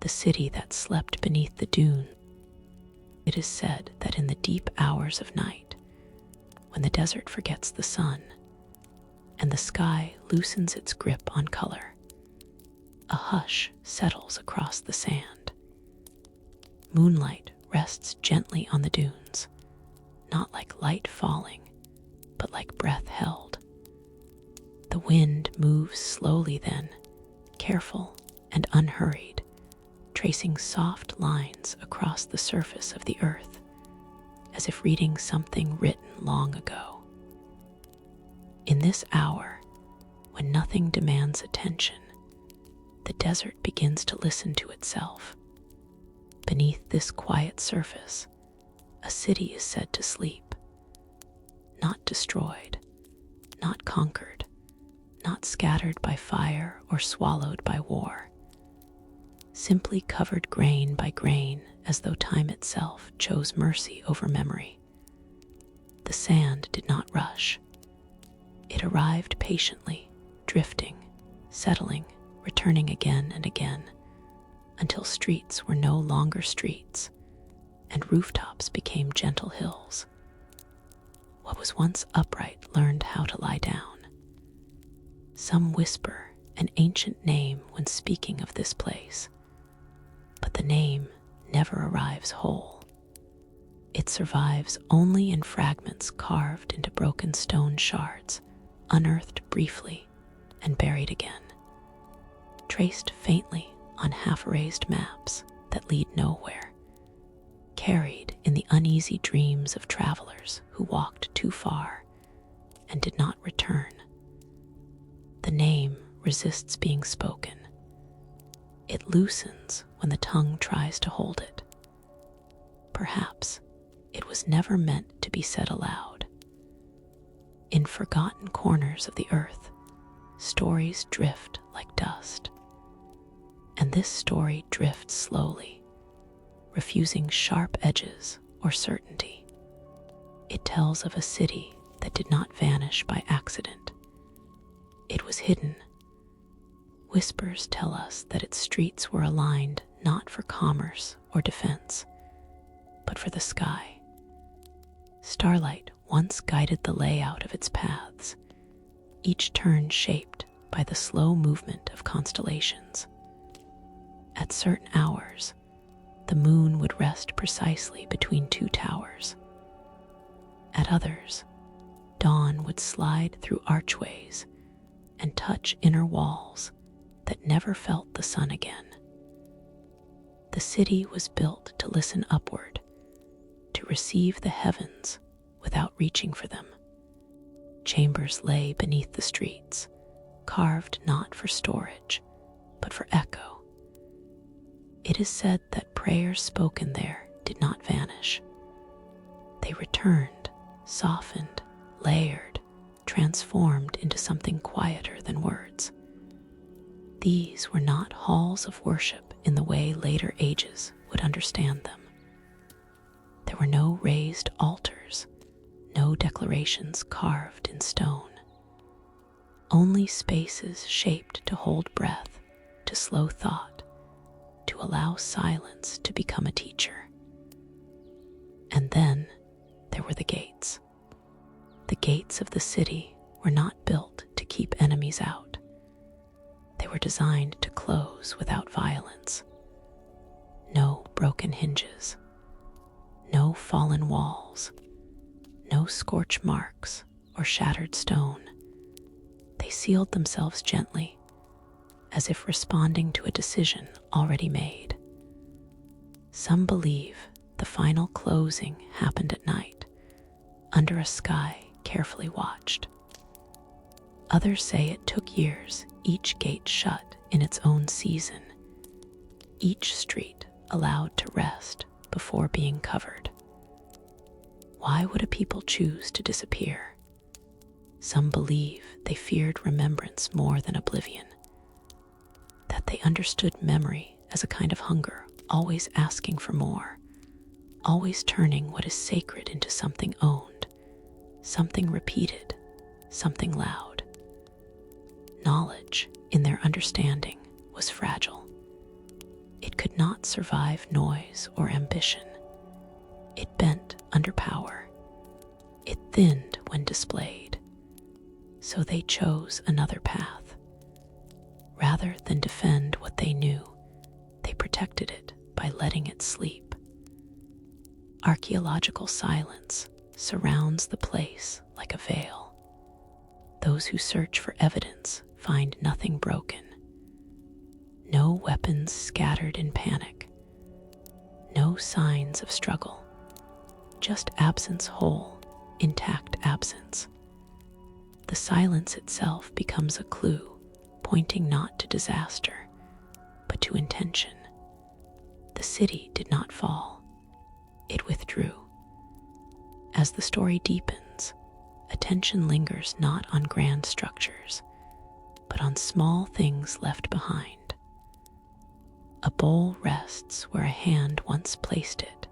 the city that slept beneath the dune. It is said that in the deep hours of night, when the desert forgets the sun and the sky loosens its grip on color, a hush settles across the sand. Moonlight rests gently on the dunes, not like light falling, but like breath held. The wind moves slowly then, careful and unhurried, tracing soft lines across the surface of the earth, as if reading something written long ago. In this hour, when nothing demands attention, the desert begins to listen to itself. Beneath this quiet surface, a city is said to sleep, not destroyed, not conquered, not scattered by fire or swallowed by war, simply covered grain by grain as though time itself chose mercy over memory. The sand did not rush. It arrived patiently, drifting, settling, returning again and again, until streets were no longer streets and rooftops became gentle hills. What was once upright learned how to lie down. Some whisper an ancient name when speaking of this place, but the name never arrives whole. It survives only in fragments carved into broken stone shards, unearthed briefly and buried again, traced faintly on half-erased maps that lead nowhere, carried in the uneasy dreams of travelers who walked too far and did not return. The name resists being spoken. It loosens when the tongue tries to hold it. Perhaps it was never meant to be said aloud. In forgotten corners of the earth, stories drift like dust. And this story drifts slowly, refusing sharp edges or certainty. It tells of a city that did not vanish by accident. It was hidden. Whispers tell us that its streets were aligned not for commerce or defense, but for the sky. Starlight once guided the layout of its paths, each turn shaped by the slow movement of constellations. At certain hours, the moon would rest precisely between two towers. At others, dawn would slide through archways and touch inner walls that never felt the sun again. The city was built to listen upward, to receive the heavens without reaching for them. Chambers lay beneath the streets, carved not for storage, but for echo. It is said that prayers spoken there did not vanish. They returned, softened, layered, transformed into something quieter than words. These were not halls of worship in the way later ages would understand them. There were no raised altars, no declarations carved in stone. Only spaces shaped to hold breath, to slow thought, to allow silence to become a teacher. And then there were the gates. The gates of the city were not built to keep enemies out. They were designed to close without violence. No broken hinges, no fallen walls, no scorch marks or shattered stone. They sealed themselves gently, as if responding to a decision already made. Some believe the final closing happened at night, under a sky carefully watched. Others say it took years, each gate shut in its own season, each street allowed to rest before being covered. Why would a people choose to disappear? Some believe they feared remembrance more than oblivion, that they understood memory as a kind of hunger, always asking for more, always turning what is sacred into something owned, something repeated, something loud. Knowledge, in their understanding, was fragile. It could not survive noise or ambition. It bent under power. It thinned when displayed. So they chose another path. Rather than defend what they knew, they protected it by letting it sleep. Archaeological silence surrounds the place like a veil. Those who search for evidence find nothing broken. No weapons scattered in panic. No signs of struggle. Just absence whole, intact absence. The silence itself becomes a clue, pointing not to disaster, but to intention. The city did not fall. It withdrew. As the story deepens, attention lingers not on grand structures, but on small things left behind. A bowl rests where a hand once placed it,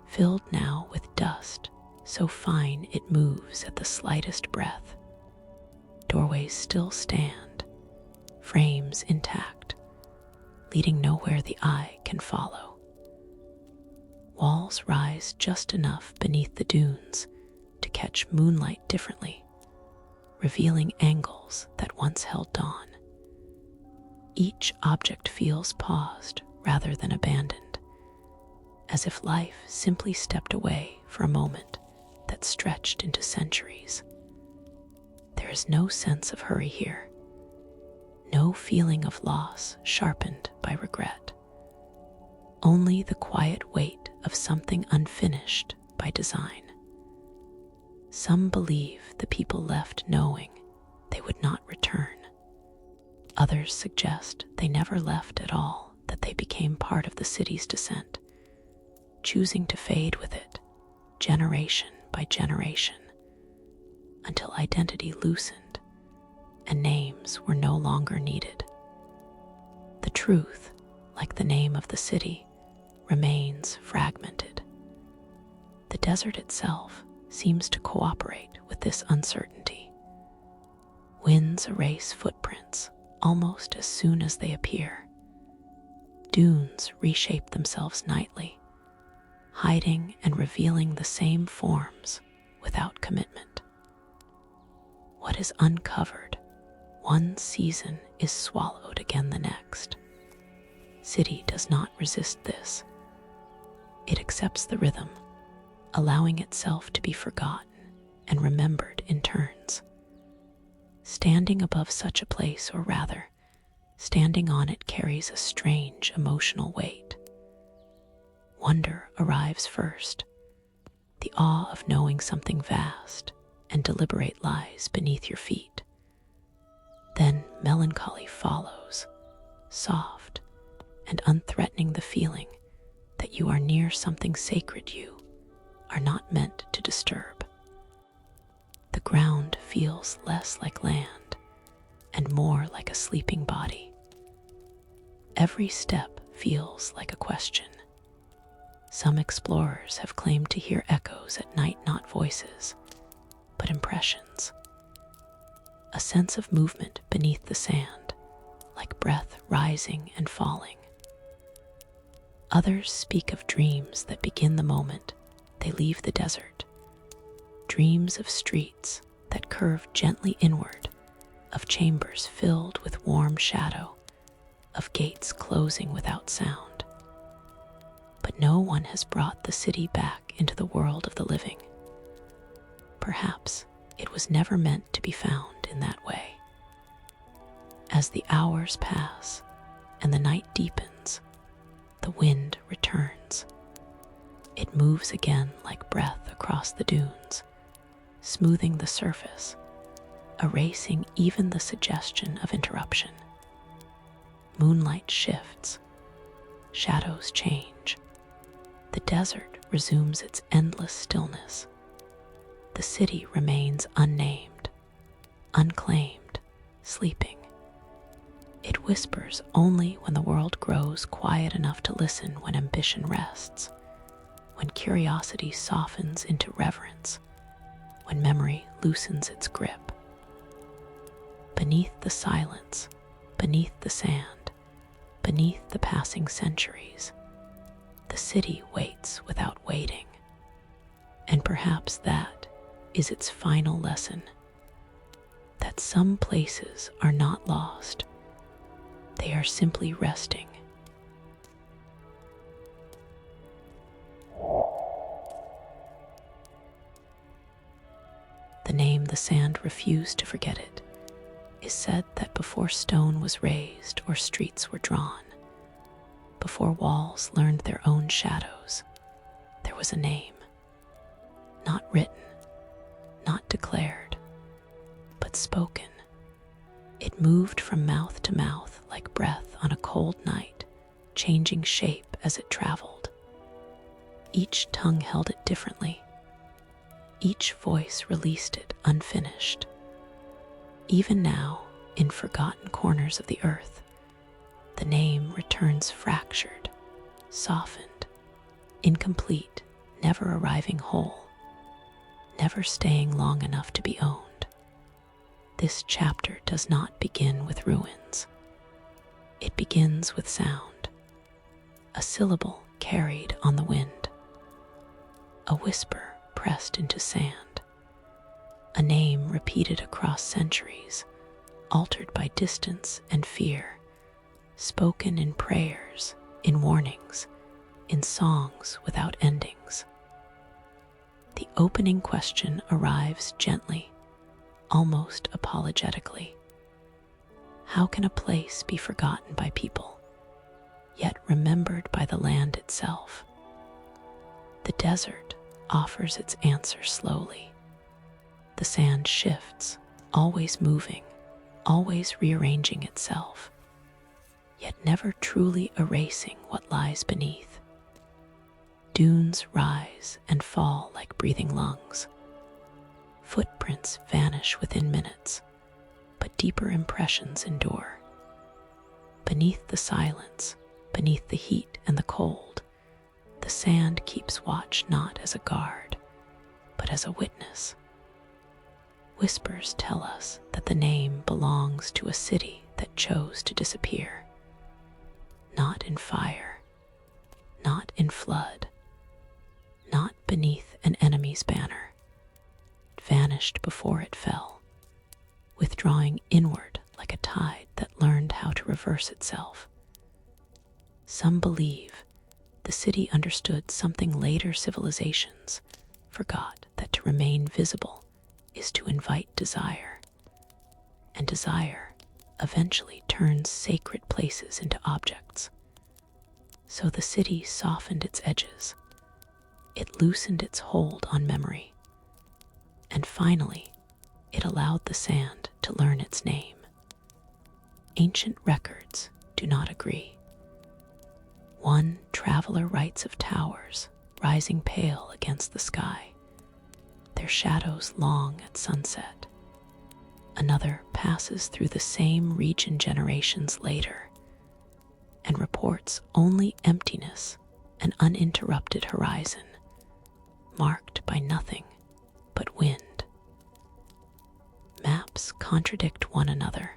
filled now with dust so fine it moves at the slightest breath. Doorways still stand, frames intact, leading nowhere the eye can follow. Walls rise just enough beneath the dunes to catch moonlight differently, revealing angles that once held dawn. Each object feels paused rather than abandoned, as if life simply stepped away for a moment that stretched into centuries. There is no sense of hurry here, no feeling of loss sharpened by regret, only the quiet weight of something unfinished by design. Some believe the people left knowing they would not return. Others suggest they never left at all, that they became part of the city's descent, choosing to fade with it, generation by generation, until identity loosened and names were no longer needed. The truth, like the name of the city, remains fragmented. The desert itself seems to cooperate with this uncertainty. Winds erase footprints almost as soon as they appear. Dunes reshape themselves nightly, hiding and revealing the same forms without commitment. What is uncovered one season is swallowed again the next. City does not resist this. It accepts the rhythm, allowing itself to be forgotten and remembered in turns. Standing above such a place, or rather, standing on it, carries a strange emotional weight. Wonder arrives first, the awe of knowing something vast and deliberate lies beneath your feet. Then melancholy follows, soft and unthreatening, the feeling that you are near something sacred you are not meant to disturb. The ground feels less like land and more like a sleeping body. Every step feels like a question. Some explorers have claimed to hear echoes at night, not voices, but impressions. A sense of movement beneath the sand, like breath rising and falling. Others speak of dreams that begin the moment they leave the desert. Dreams of streets that curve gently inward, of chambers filled with warm shadow, of gates closing without sound. But no one has brought the city back into the world of the living. Perhaps it was never meant to be found in that way. As the hours pass and the night deepens, the wind returns. It moves again like breath across the dunes, smoothing the surface, erasing even the suggestion of interruption. Moonlight shifts, shadows change. The desert resumes its endless stillness. The city remains unnamed, unclaimed, sleeping. It whispers only when the world grows quiet enough to listen, when ambition rests, when curiosity softens into reverence, when memory loosens its grip. Beneath the silence, beneath the sand, Beneath the passing centuries, the city waits without waiting. And perhaps that is its final lesson, that some places are not lost, they are simply resting. The name the sand refused to forget it is said that before stone was raised or streets were drawn, before walls learned their own shadows, there was a name, not written, not declared, but spoken. It moved from mouth to mouth like breath on a cold night, changing shape as it traveled. Each tongue held it differently. Each voice released it unfinished. Even now, in forgotten corners of the earth, the name returns fractured, softened, incomplete, never arriving whole, never staying long enough to be owned. This chapter does not begin with ruins. It begins with sound, a syllable carried on the wind, a whisper pressed into sand, a name repeated across centuries, altered by distance and fear, spoken in prayers, in warnings, in songs without endings. The opening question arrives gently, almost apologetically. How can a place be forgotten by people, yet remembered by the land itself? The desert offers its answer slowly. The sand shifts, always moving, always rearranging itself, yet never truly erasing what lies beneath. Dunes rise and fall like breathing lungs. Footprints vanish within minutes, but deeper impressions endure. Beneath the silence, beneath the heat and the cold, the sand keeps watch not as a guard, but as a witness. Whispers tell us that the name belongs to a city that chose to disappear. Not in fire, not in flood, not beneath an enemy's banner. It vanished before it fell, withdrawing inward like a tide that learned how to reverse itself. Some believe the city understood something later civilizations forgot, that to remain visible is to invite desire, and desire eventually turns sacred places into objects. So the city softened its edges, it loosened its hold on memory, and finally it allowed the sand to learn its name. Ancient records do not agree. One traveler writes of towers rising pale against the sky, their shadows long at sunset. Another passes through the same region generations later and reports only emptiness, an uninterrupted horizon, marked by nothing but wind. Maps contradict one another,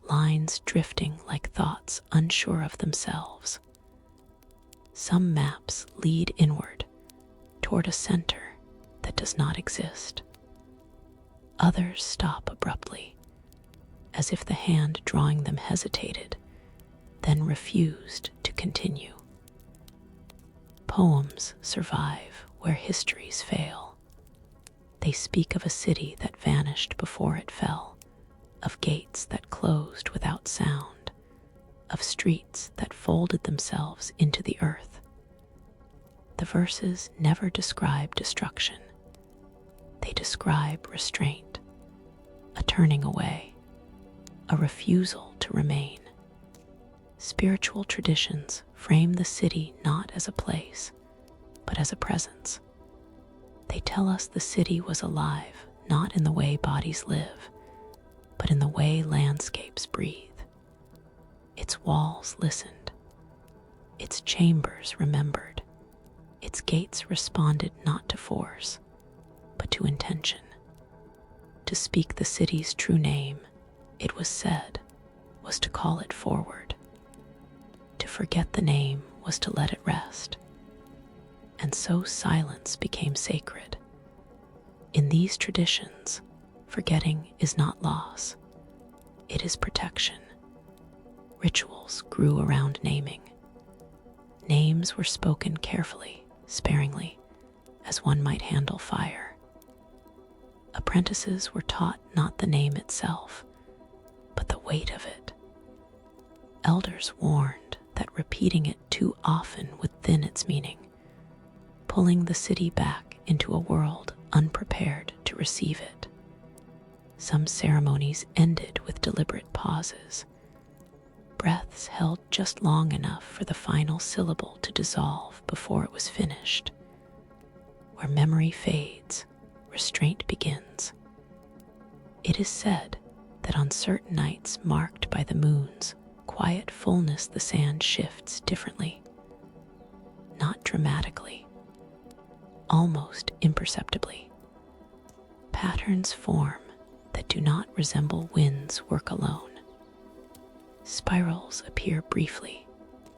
lines drifting like thoughts unsure of themselves. Some maps lead inward, toward a center that does not exist. Others stop abruptly, as if the hand drawing them hesitated, then refused to continue. Poems survive where histories fail. They speak of a city that vanished before it fell, of gates that closed without sound, of streets that folded themselves into the earth. The verses never describe destruction. They describe restraint, a turning away, a refusal to remain. Spiritual traditions frame the city not as a place, but as a presence. They tell us the city was alive not in the way bodies live, but in the way landscapes breathe. Its walls listened, its chambers remembered, its gates responded not to force, but to intention. To speak the city's true name, it was said, was to call it forward. forget the name was to let it rest, and so silence became sacred. In these traditions, forgetting is not loss, it is protection. Rituals grew around naming. Names were spoken carefully, sparingly, as one might handle fire. Apprentices were taught not the name itself, but the weight of it. Elders warned that repeating it too often would thin its meaning, pulling the city back into a world unprepared to receive it. Some ceremonies ended with deliberate pauses, breaths held just long enough for the final syllable to dissolve before it was finished. Where memory fades, restraint begins. It is said that on certain nights marked by the moon's quiet fullness, the sand shifts differently, not dramatically, almost imperceptibly. Patterns form that do not resemble wind's work alone. Spirals appear briefly,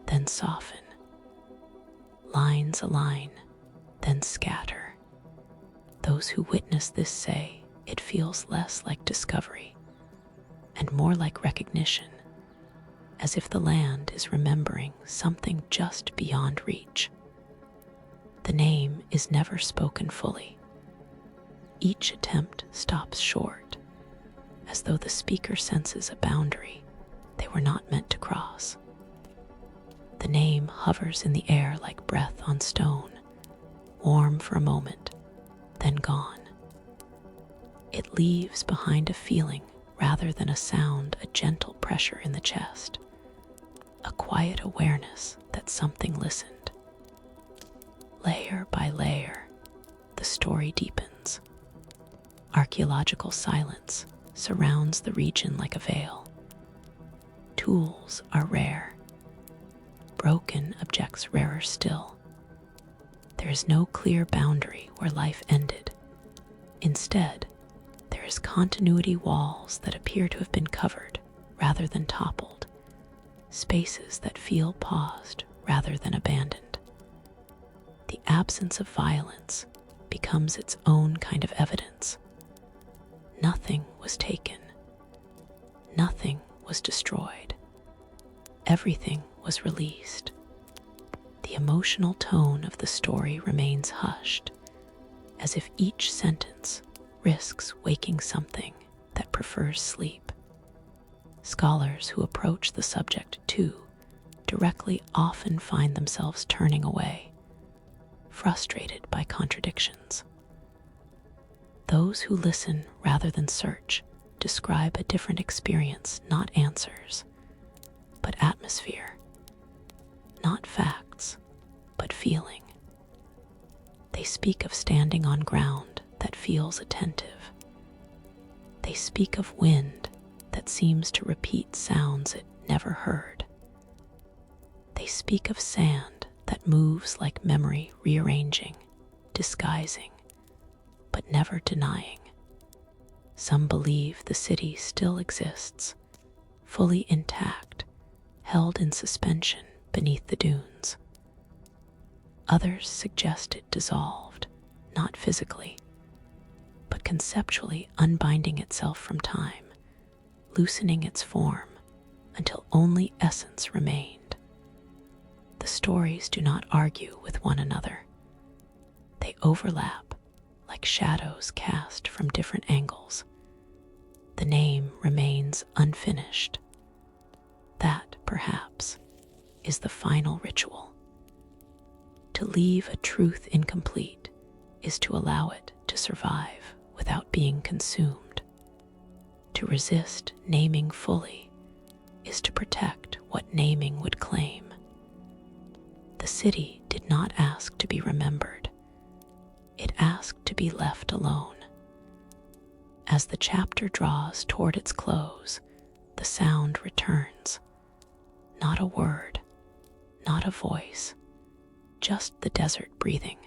then soften. Lines align, then scatter. Those who witness this say it feels less like discovery and more like recognition, as if the land is remembering something just beyond reach. The name is never spoken fully. Each attempt stops short, as though the speaker senses a boundary they were not meant to cross. The name hovers in the air like breath on stone, warm for a moment, then gone. It leaves behind a feeling rather than a sound, a gentle pressure in the chest, a quiet awareness that something listened. Layer by layer, the story deepens. Archaeological silence surrounds the region like a veil. Tools are rare. Broken objects rarer still. There is no clear boundary where life ended. Instead, there is continuity, walls that appear to have been covered rather than toppled, spaces that feel paused rather than abandoned. The absence of violence becomes its own kind of evidence. Nothing was taken. Nothing was destroyed. Everything was released. The emotional tone of the story remains hushed, as if each sentence risks waking something that prefers sleep. Scholars who approach the subject too directly often find themselves turning away, frustrated by contradictions. Those who listen rather than search describe a different experience, not answers, but atmosphere, not facts, but feeling. They speak of standing on ground that feels attentive. They speak of wind that seems to repeat sounds it never heard. They speak of sand that moves like memory, rearranging, disguising, but never denying. Some believe the city still exists, fully intact, held in suspension beneath the dunes. Others suggest it dissolved, not physically, but conceptually unbinding itself from time, loosening its form until only essence remained. The stories do not argue with one another. They overlap like shadows cast from different angles. The name remains unfinished. That, perhaps, is the final ritual. To leave a truth incomplete is to allow it to survive without being consumed. To resist naming fully is to protect what naming would claim. The city did not ask to be remembered. It asked to be left alone. As the chapter draws toward its close, the sound returns. Not a word, not a voice, just the desert breathing.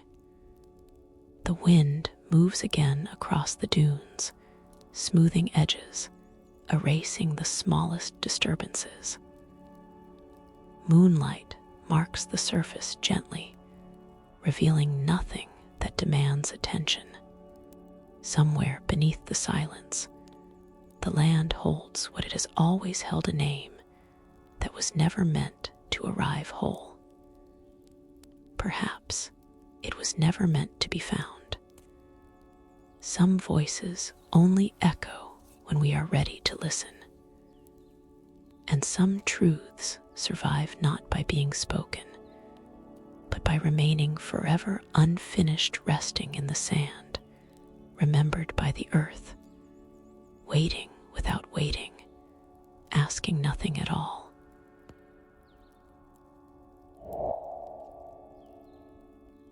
The wind moves again across the dunes, smoothing edges, erasing the smallest disturbances. Moonlight marks the surface gently, revealing nothing that demands attention. Somewhere beneath the silence, the land holds what it has always held, a name that was never meant to arrive whole. Perhaps it was never meant to be found. Some voices only echo when we are ready to listen. And some truths survive not by being spoken, but by remaining forever unfinished, resting in the sand, remembered by the earth, waiting without waiting, asking nothing at all.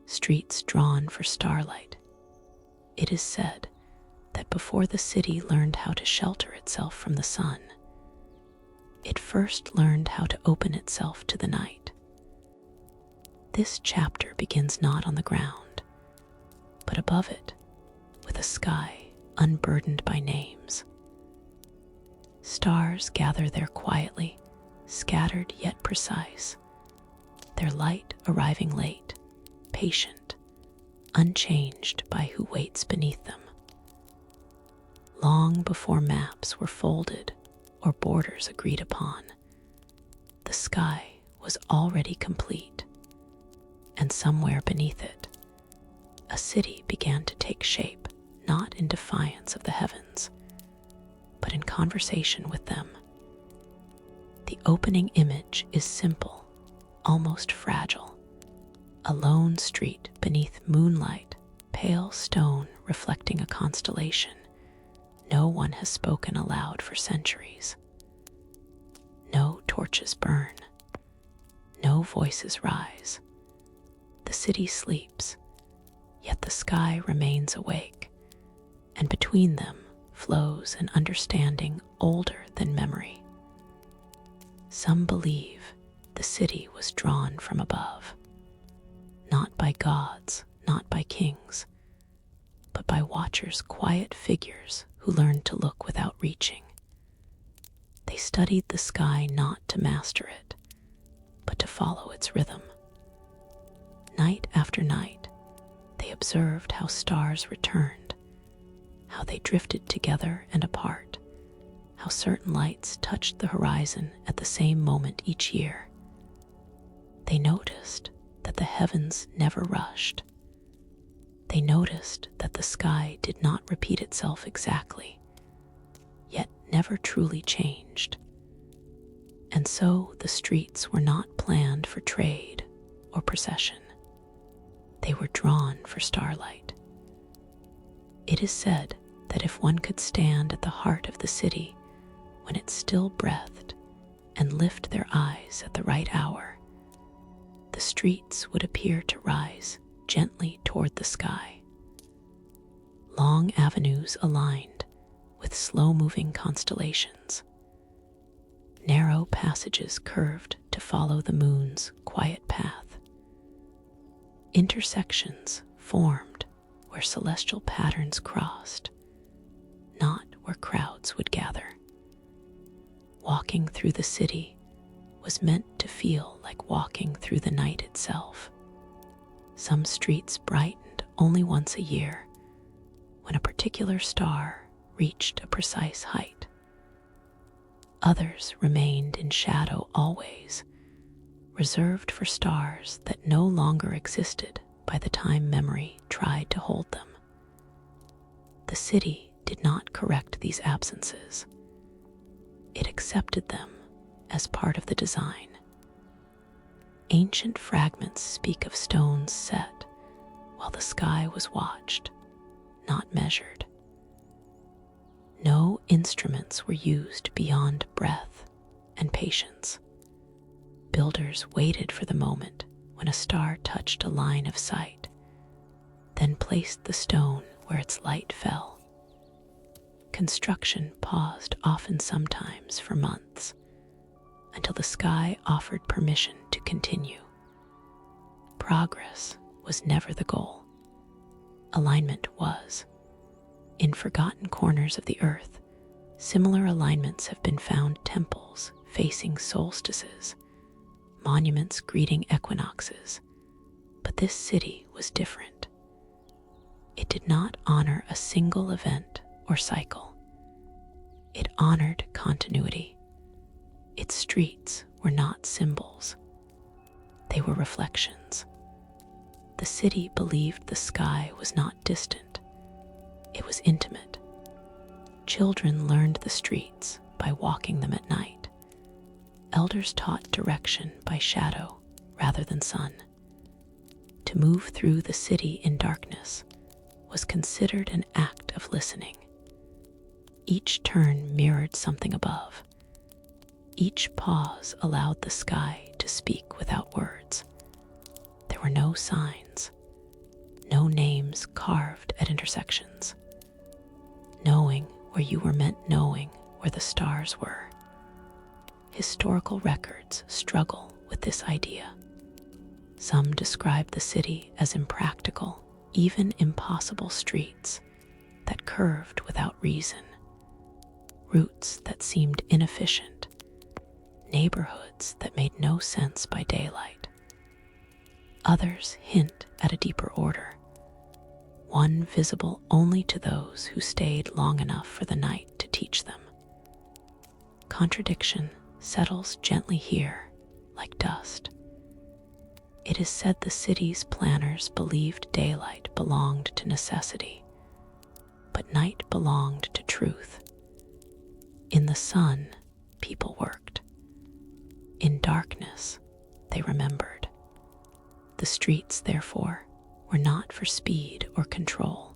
Streets drawn for starlight. It is said that before the city learned how to shelter itself from the sun, it first learned how to open itself to the night. This chapter begins not on the ground, but above it, with a sky unburdened by names. Stars gather there quietly, scattered yet precise, their light arriving late, patient, unchanged by who waits beneath them. Long before maps were folded or borders agreed upon, the sky was already complete, and somewhere beneath it, a city began to take shape, not in defiance of the heavens, but in conversation with them. The opening image is simple, almost fragile. A lone street beneath moonlight, pale stone reflecting a constellation no one has spoken aloud for centuries. No torches burn. No voices rise. The city sleeps, yet the sky remains awake, and between them flows an understanding older than memory. Some believe the city was drawn from above, not by gods, not by kings, but by watchers, quiet figures who learned to look without reaching. They studied the sky not to master it, but to follow its rhythm. Night after night, they observed how stars returned, how they drifted together and apart, how certain lights touched the horizon at the same moment each year. They noticed that the heavens never rushed. They noticed that the sky did not repeat itself exactly, yet never truly changed. And so the streets were not planned for trade or procession. They were drawn for starlight. It is said that if one could stand at the heart of the city when it still breathed and lift their eyes at the right hour, the streets would appear to rise gently toward the sky. Long avenues aligned with slow-moving constellations. Narrow passages curved to follow the moon's quiet path. Intersections formed where celestial patterns crossed, not where crowds would gather. Walking through the city was meant to feel like walking through the night itself. Some streets brightened only once a year, when a particular star reached a precise height. Others remained in shadow always, reserved for stars that no longer existed by the time memory tried to hold them. The city did not correct these absences. It accepted them as part of the design. Ancient fragments speak of stones set while the sky was watched, not measured. No instruments were used beyond breath and patience. Builders waited for the moment when a star touched a line of sight, then placed the stone where its light fell. Construction paused often sometimes for months, until the sky offered permission to continue. Progress was never the goal. Alignment was. In forgotten corners of the earth, similar alignments have been found: temples facing solstices, monuments greeting equinoxes. But this city was different. It did not honor a single event or cycle. It honored continuity. Its streets were not symbols. They were reflections. The city believed the sky was not distant. It was intimate. Children learned the streets by walking them at night. Elders taught direction by shadow rather than sun. To move through the city in darkness was considered an act of listening. Each turn mirrored something above. Each pause allowed the sky to speak without words. There were no signs, no names carved at intersections. Knowing where you were meant knowing where the stars were. Historical records struggle with this idea. Some describe the city as impractical, even impossible streets that curved without reason, routes that seemed inefficient, neighborhoods that made no sense by daylight. Others hint at a deeper order, one visible only to those who stayed long enough for the night to teach them. Contradiction settles gently here, like dust. It is said the city's planners believed daylight belonged to necessity, but night belonged to truth. In the sun, people worked. In darkness, they remembered. The streets, therefore, were not for speed or control.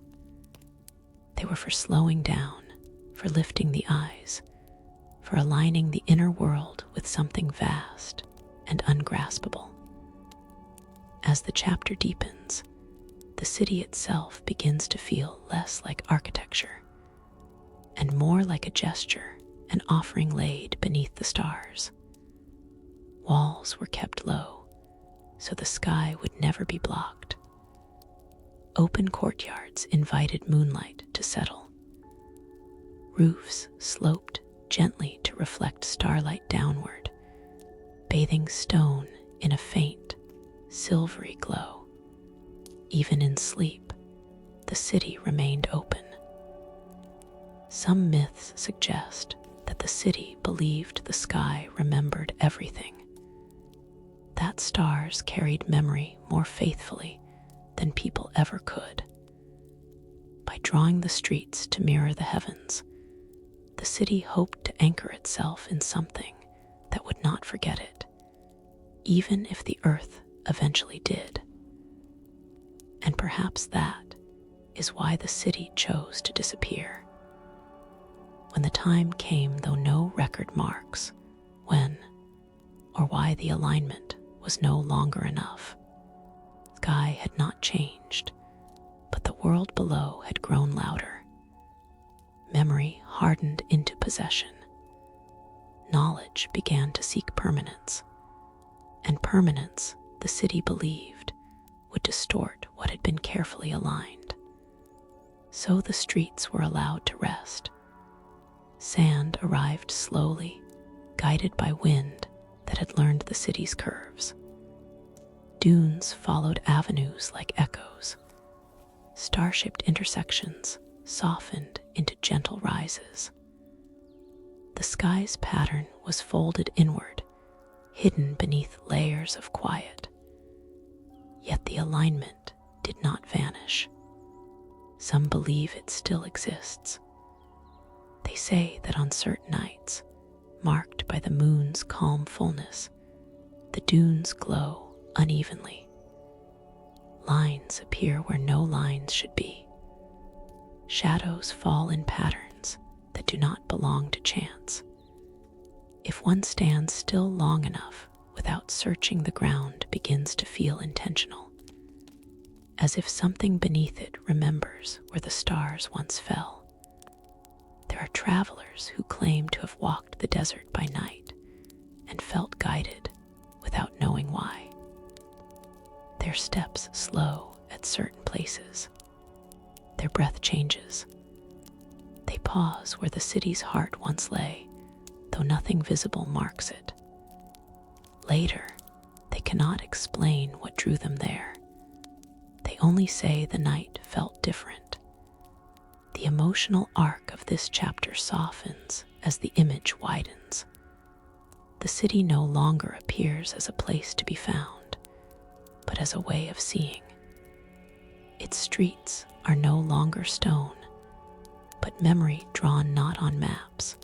They were for slowing down, for lifting the eyes, for aligning the inner world with something vast and ungraspable. As the chapter deepens, the city itself begins to feel less like architecture and more like a gesture, an offering laid beneath the stars. Walls were kept low, so the sky would never be blocked. Open courtyards invited moonlight to settle. Roofs sloped gently to reflect starlight downward, bathing stone in a faint, silvery glow. Even in sleep, the city remained open. Some myths suggest that the city believed the sky remembered everything, that stars carried memory more faithfully than people ever could. By drawing the streets to mirror the heavens, the city hoped to anchor itself in something that would not forget it, even if the earth eventually did. And perhaps that is why the city chose to disappear. When the time came, though no record marks when or why the alignment was no longer enough, the sky had not changed, but the world below had grown louder. Memory hardened into possession. Knowledge began to seek permanence, and permanence, the city believed, would distort what had been carefully aligned. So the streets were allowed to rest. Sand arrived slowly, guided by wind that had learned the city's curves. Dunes followed avenues like echoes. Star-shaped intersections softened into gentle rises. The sky's pattern was folded inward, hidden beneath layers of quiet. Yet the alignment did not vanish. Some believe it still exists. They say that on certain nights, marked by the moon's calm fullness, the dunes glow unevenly. Lines appear where no lines should be. Shadows fall in patterns that do not belong to chance. If one stands still long enough without searching, the ground begins to feel intentional, as if something beneath it remembers where the stars once fell. There are travelers who claim to have walked the desert by night and felt guided without knowing why. Their steps slow at certain places. Their breath changes. They pause where the city's heart once lay, though nothing visible marks it. Later, cannot explain what drew them there. They only say the night felt different. The emotional arc of this chapter softens as the image widens. The city no longer appears as a place to be found, but as a way of seeing. Its streets are no longer stone, but memory drawn not on maps,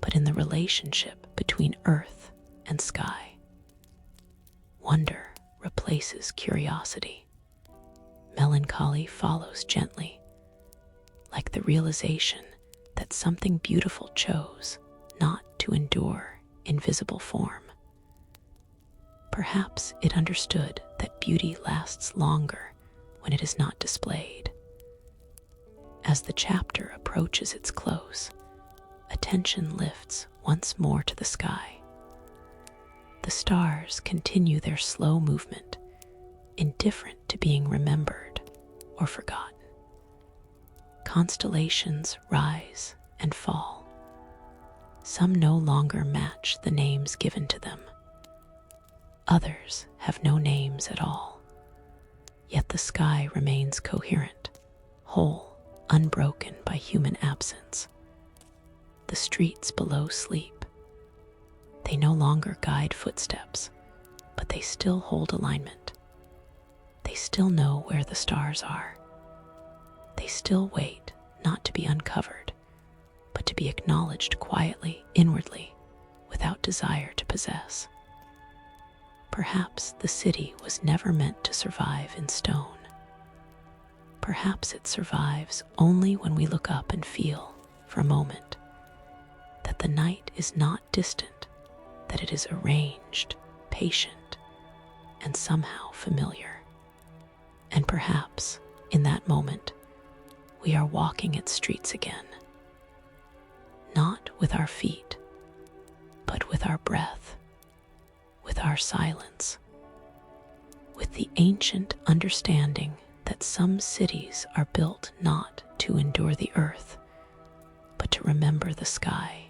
but in the relationship between earth and sky. Wonder replaces curiosity. Melancholy follows gently, like the realization that something beautiful chose not to endure in visible form. Perhaps it understood that beauty lasts longer when it is not displayed. As the chapter approaches its close, attention lifts once more to the sky. The stars continue their slow movement, indifferent to being remembered or forgotten. Constellations rise and fall. Some no longer match the names given to them. Others have no names at all. Yet the sky remains coherent, whole, unbroken by human absence. The streets below sleep. They no longer guide footsteps, but they still hold alignment. They still know where the stars are. They still wait, not to be uncovered, but to be acknowledged quietly, inwardly, without desire to possess. Perhaps the city was never meant to survive in stone. Perhaps it survives only when we look up and feel, for a moment, that the night is not distant, that it is arranged, patient, and somehow familiar. And perhaps, in that moment, we are walking its streets again, not with our feet, but with our breath, with our silence, with the ancient understanding that some cities are built not to endure the earth, but to remember the sky.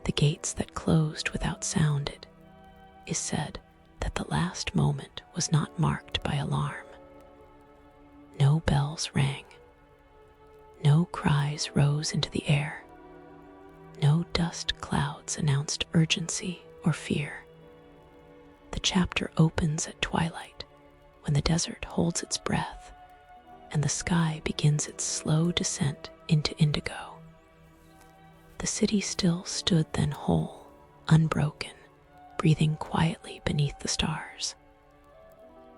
The gates that closed without sound, it is said that the last moment was not marked by alarm. No bells rang. No cries rose into the air. No dust clouds announced urgency or fear. The chapter opens at twilight, when the desert holds its breath and the sky begins its slow descent into indigo. The city still stood then whole, unbroken, breathing quietly beneath the stars.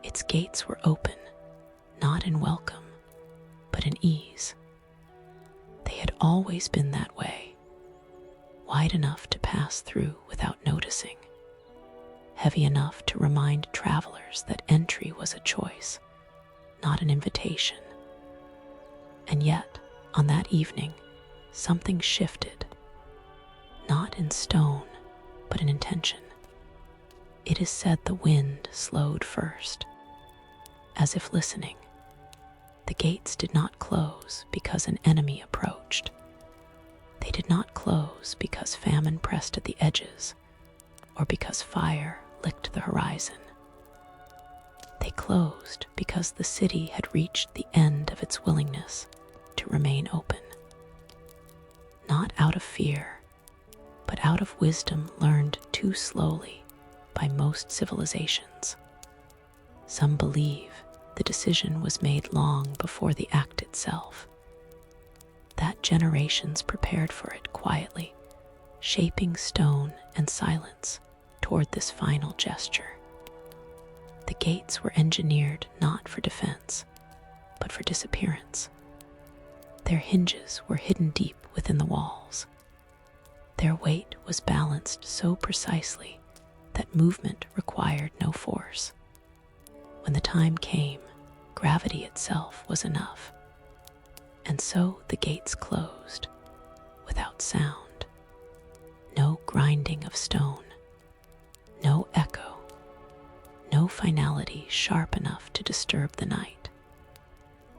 Its gates were open, not in welcome, but in ease. They had always been that way, wide enough to pass through without noticing, heavy enough to remind travelers that entry was a choice, not an invitation. And yet, on that evening, something shifted, not in stone, but in intention. It is said the wind slowed first, as if listening. The gates did not close because an enemy approached. They did not close because famine pressed at the edges, or because fire licked the horizon. They closed because the city had reached the end of its willingness to remain open. Not out of fear, but out of wisdom learned too slowly by most civilizations. Some believe the decision was made long before the act itself, that generations prepared for it quietly, shaping stone and silence toward this final gesture. The gates were engineered not for defense, but for disappearance. Their hinges were hidden deep within the walls. Their weight was balanced so precisely that movement required no force. When the time came, gravity itself was enough. And so the gates closed, without sound. No grinding of stone, no echo, no finality sharp enough to disturb the night.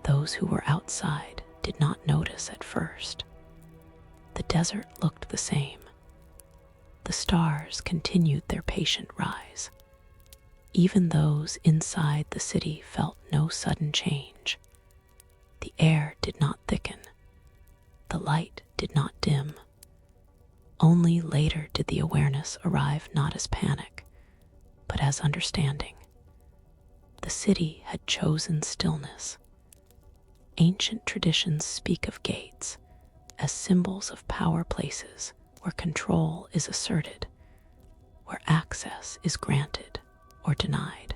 Those who were outside did not notice at first. The desert looked the same. The stars continued their patient rise. Even those inside the city felt no sudden change. The air did not thicken. The light did not dim. Only later did the awareness arrive, not as panic, but as understanding. The city had chosen stillness. Ancient traditions speak of gates as symbols of power places where control is asserted, where access is granted or denied.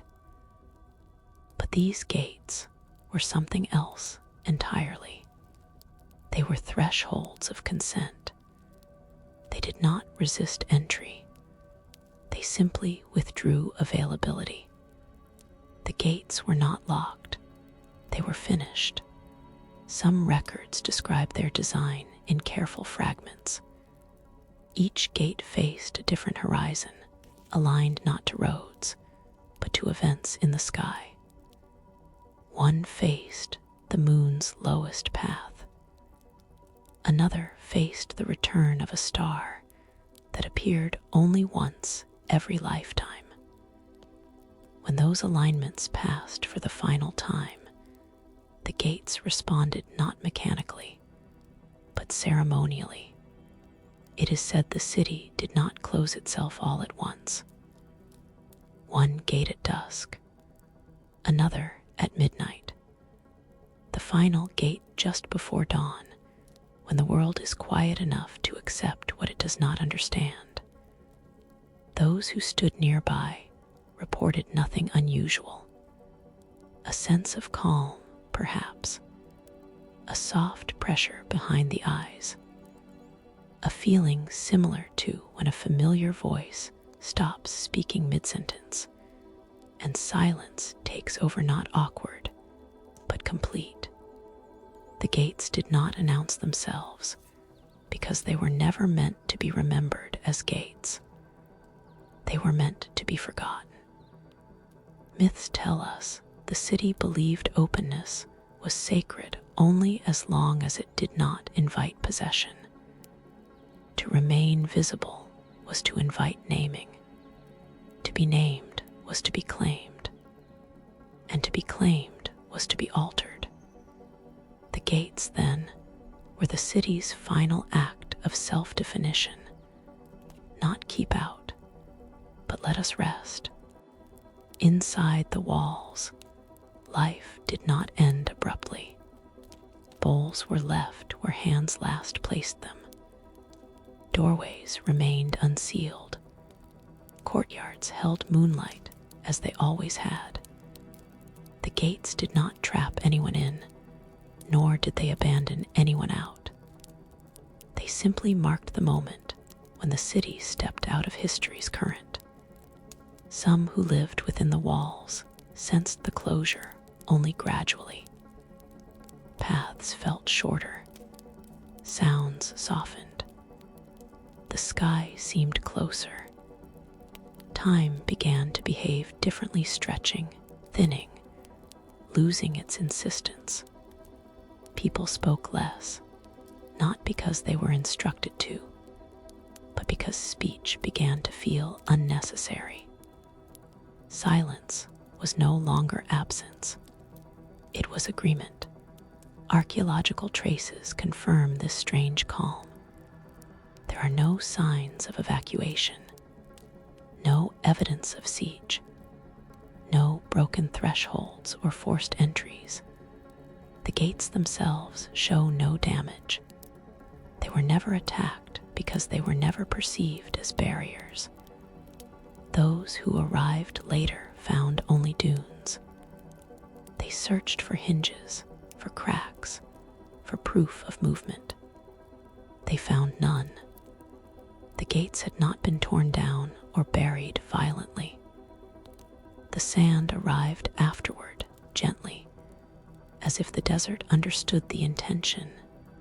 But these gates were something else entirely. They were thresholds of consent. They did not resist entry. They simply withdrew availability. The gates were not locked. They were finished. Some records describe their design in careful fragments. Each gate faced a different horizon, aligned not to roads, but to events in the sky. One faced the moon's lowest path. Another faced the return of a star that appeared only once every lifetime. When those alignments passed for the final time, the gates responded not mechanically, but ceremonially. It is said the city did not close itself all at once. One gate at dusk, another at midnight. The final gate just before dawn, when the world is quiet enough to accept what it does not understand. Those who stood nearby reported nothing unusual. A sense of calm, perhaps. A soft pressure behind the eyes. A feeling similar to when a familiar voice stops speaking mid-sentence, and silence takes over, not awkward, but complete. The gates did not announce themselves, because they were never meant to be remembered as gates. They were meant to be forgotten. Myths tell us the city believed openness was sacred only as long as it did not invite possession. To remain visible was to invite naming. To be named was to be claimed. And to be claimed was to be altered. The gates, then, were the city's final act of self-definition. Not keep out, but let us rest. Inside the walls, life did not end abruptly. Bowls were left where hands last placed them. Doorways remained unsealed. Courtyards held moonlight as they always had. The gates did not trap anyone in, nor did they abandon anyone out. They simply marked the moment when the city stepped out of history's current. Some who lived within the walls sensed the closure only gradually. Paths felt shorter. Sounds softened. The sky seemed closer. Time began to behave differently, stretching, thinning, losing its insistence. People spoke less, not because they were instructed to, but because speech began to feel unnecessary. Silence was no longer absence. It was agreement. Archaeological traces confirm this strange calm. There are no signs of evacuation, no evidence of siege, no broken thresholds or forced entries. The gates themselves show no damage. They were never attacked because they were never perceived as barriers. Those who arrived later found only dunes. They searched for hinges, for cracks, for proof of movement. They found none. The gates had not been torn down or buried violently. The sand arrived afterward, gently, as if the desert understood the intention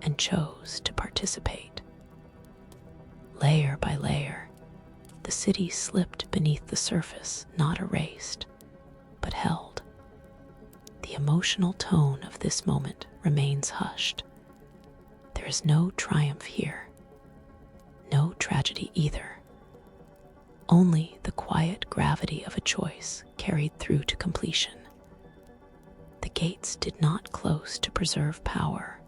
and chose to participate. Layer by layer, the city slipped beneath the surface, not erased, but held. The emotional tone of this moment remains hushed, There is no triumph here, no tragedy either, only the quiet gravity of a choice carried through to completion. The gates did not close to preserve power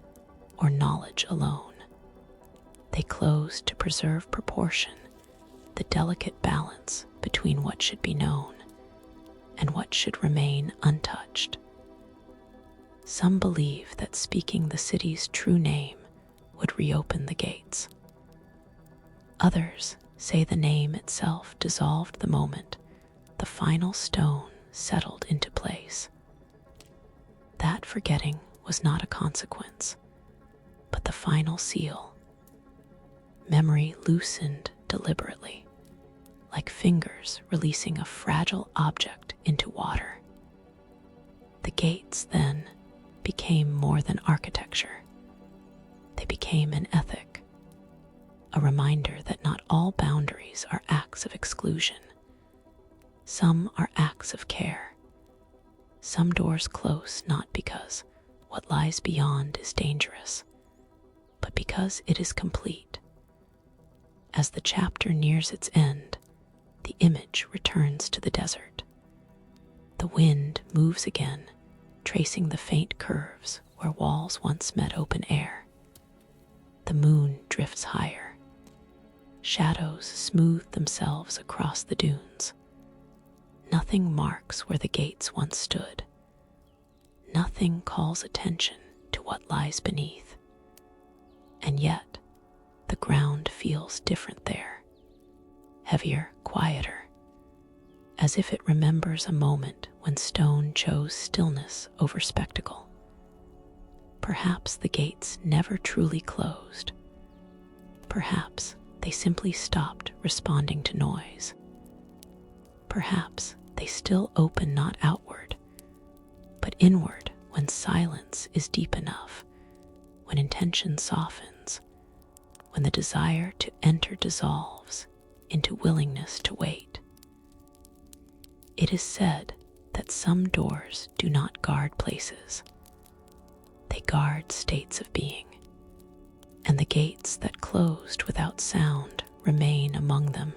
or knowledge alone. They closed to preserve proportion, the delicate balance between what should be known and what should remain untouched. Some believe that speaking the city's true name would reopen the gates. Others say the name itself dissolved the moment the final stone settled into place. That forgetting was not a consequence, but the final seal. Memory loosened deliberately, like fingers releasing a fragile object into water. The gates, then, became more than architecture. They became an ethic, a reminder that not all boundaries are acts of exclusion. Some are acts of care. Some doors close not because what lies beyond is dangerous, but because it is complete. As the chapter nears its end, the image returns to the desert. The wind moves again, tracing the faint curves where walls once met open air. The moon drifts higher. Shadows smooth themselves across the dunes. Nothing marks where the gates once stood. Nothing calls attention to what lies beneath. And yet, the ground feels different there. Heavier, quieter, as if it remembers a moment when stone chose stillness over spectacle. Perhaps the gates never truly closed. Perhaps they simply stopped responding to noise. Perhaps they still open not outward, but inward when silence is deep enough, when intention softens, when the desire to enter dissolves into willingness to wait. It is said that some doors do not guard places. They guard states of being, and the gates that closed without sound remain among them,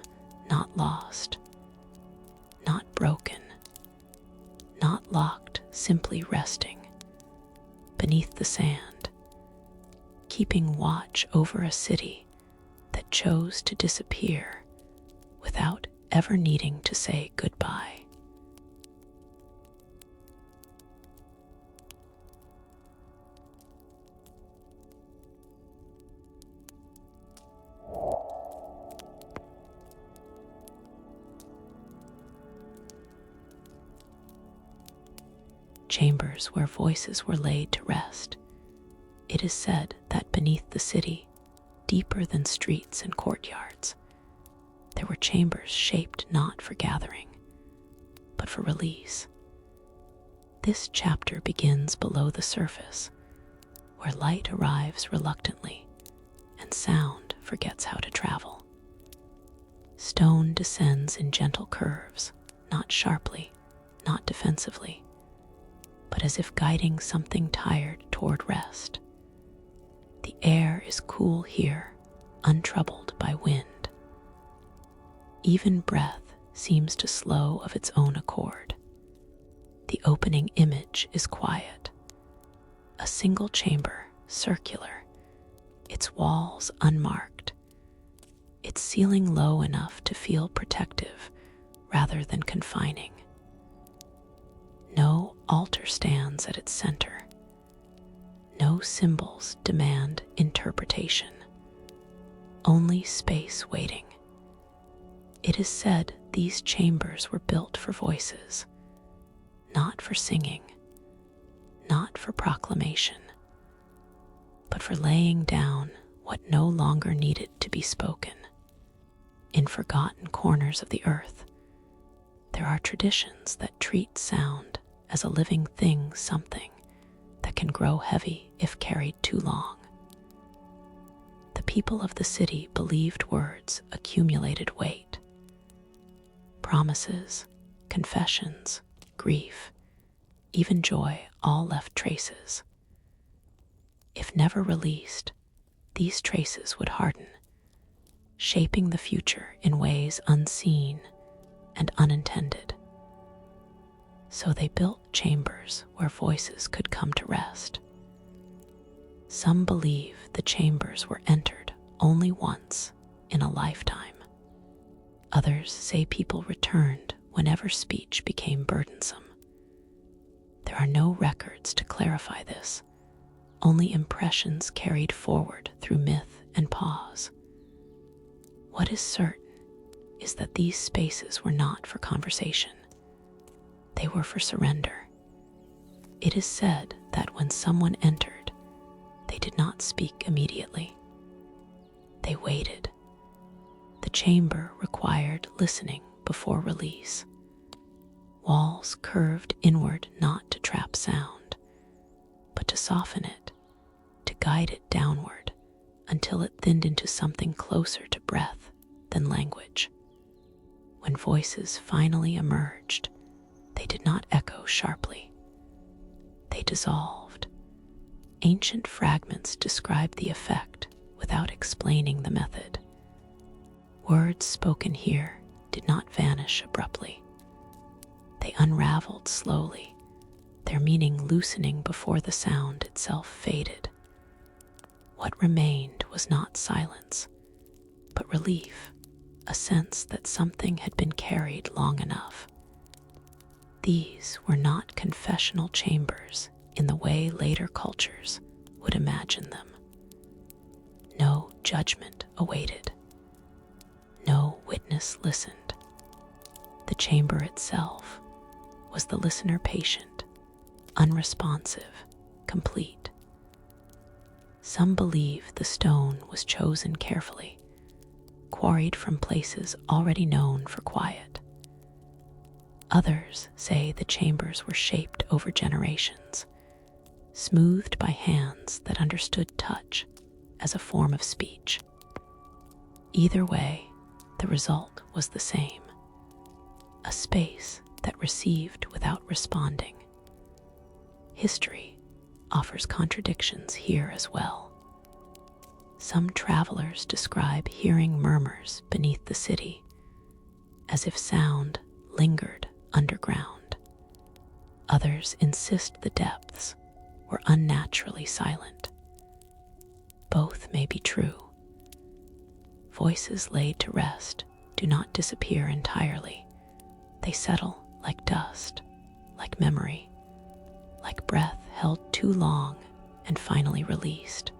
not lost, not broken, not locked, simply resting beneath the sand, keeping watch over a city that chose to disappear without ever needing to say goodbye. Chambers where voices were laid to rest. It is said that beneath the city, deeper than streets and courtyards, there were chambers shaped not for gathering, but for release. This chapter begins below the surface, where light arrives reluctantly and sound forgets how to travel. Stone descends in gentle curves, not sharply, not defensively, but as if guiding something tired toward rest. The air is cool here, untroubled by wind. Even breath seems to slow of its own accord. The opening image is quiet. A single chamber, circular, its walls unmarked, its ceiling low enough to feel protective rather than confining. No altar stands at its center. No symbols demand interpretation. Only space waiting. It is said these chambers were built for voices, not for singing, not for proclamation, but for laying down what no longer needed to be spoken. In forgotten corners of the earth, there are traditions that treat sound as a living thing, something that can grow heavy if carried too long. The people of the city believed words accumulated weight. Promises, confessions, grief, even joy all left traces. If never released, these traces would harden, shaping the future in ways unseen and unintended. So they built chambers where voices could come to rest. Some believe the chambers were entered only once in a lifetime. Others say people returned whenever speech became burdensome. There are no records to clarify this, only impressions carried forward through myth and pause. What is certain is that these spaces were not for conversation. They were for surrender. It is said that when someone entered, they did not speak immediately. They waited. The chamber required listening before release. Walls curved inward not to trap sound, but to soften it, to guide it downward until it thinned into something closer to breath than language. When voices finally emerged, they did not echo sharply. They dissolved. Ancient fragments describe the effect without explaining the method. Words spoken here did not vanish abruptly. They unraveled slowly, their meaning loosening before the sound itself faded. What remained was not silence, but relief, a sense that something had been carried long enough. These were not confessional chambers in the way later cultures would imagine them. No judgment awaited. No witness listened. The chamber itself was the listener patient, unresponsive, complete. Some believe the stone was chosen carefully, quarried from places already known for quiet. Others say the chambers were shaped over generations, smoothed by hands that understood touch as a form of speech. Either way, the result was the same: a space that received without responding. History offers contradictions here as well. Some travelers describe hearing murmurs beneath the city, as if sound lingered underground. Others insist the depths were unnaturally silent. Both may be true. Voices laid to rest do not disappear entirely. They settle like dust, like memory, like breath held too long and finally released.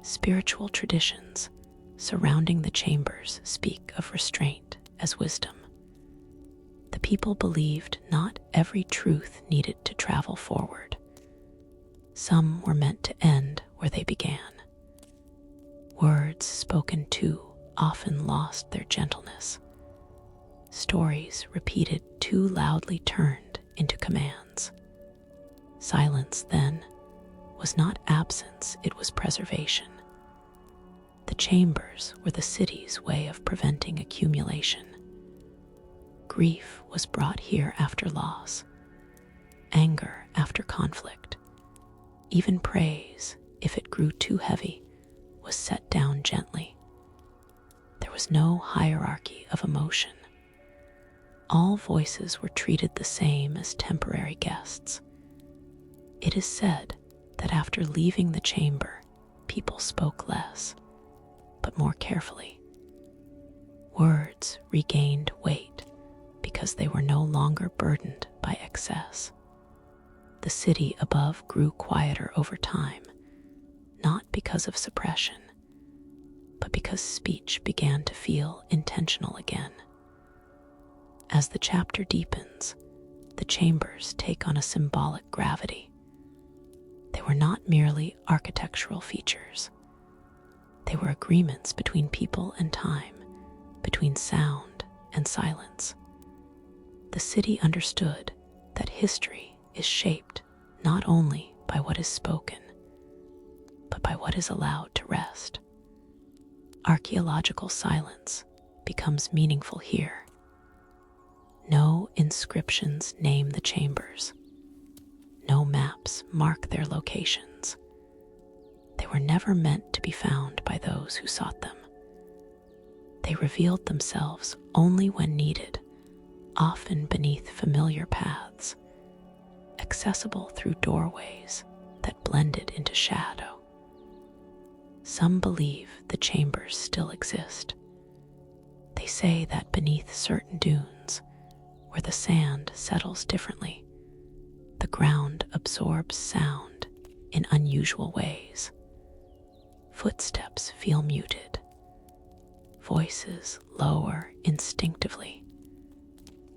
Spiritual traditions surrounding the chambers speak of restraint as wisdom. The people believed not every truth needed to travel forward. Some were meant to end where they began. Words spoken too often lost their gentleness. Stories repeated too loudly turned into commands. Silence, then, was not absence, it was preservation. The chambers were the city's way of preventing accumulation. Grief was brought here after loss, anger after conflict. Even praise, if it grew too heavy, was set down gently. There was no hierarchy of emotion. All voices were treated the same as temporary guests. It is said that after leaving the chamber, people spoke less, but more carefully. Words regained weight because they were no longer burdened by excess. The city above grew quieter over time, not because of suppression, but because speech began to feel intentional again. As the chapter deepens, the chambers take on a symbolic gravity. They were not merely architectural features. They were agreements between people and time, between sound and silence. The city understood that history is shaped not only by what is spoken, but by what is allowed to rest. Archaeological silence becomes meaningful here. No inscriptions name the chambers. No maps mark their locations. They were never meant to be found by those who sought them. They revealed themselves only when needed, often beneath familiar paths, accessible through doorways that blended into shadow. Some believe the chambers still exist. They say that beneath certain dunes, where the sand settles differently, the ground absorbs sound in unusual ways. Footsteps feel muted. Voices lower instinctively.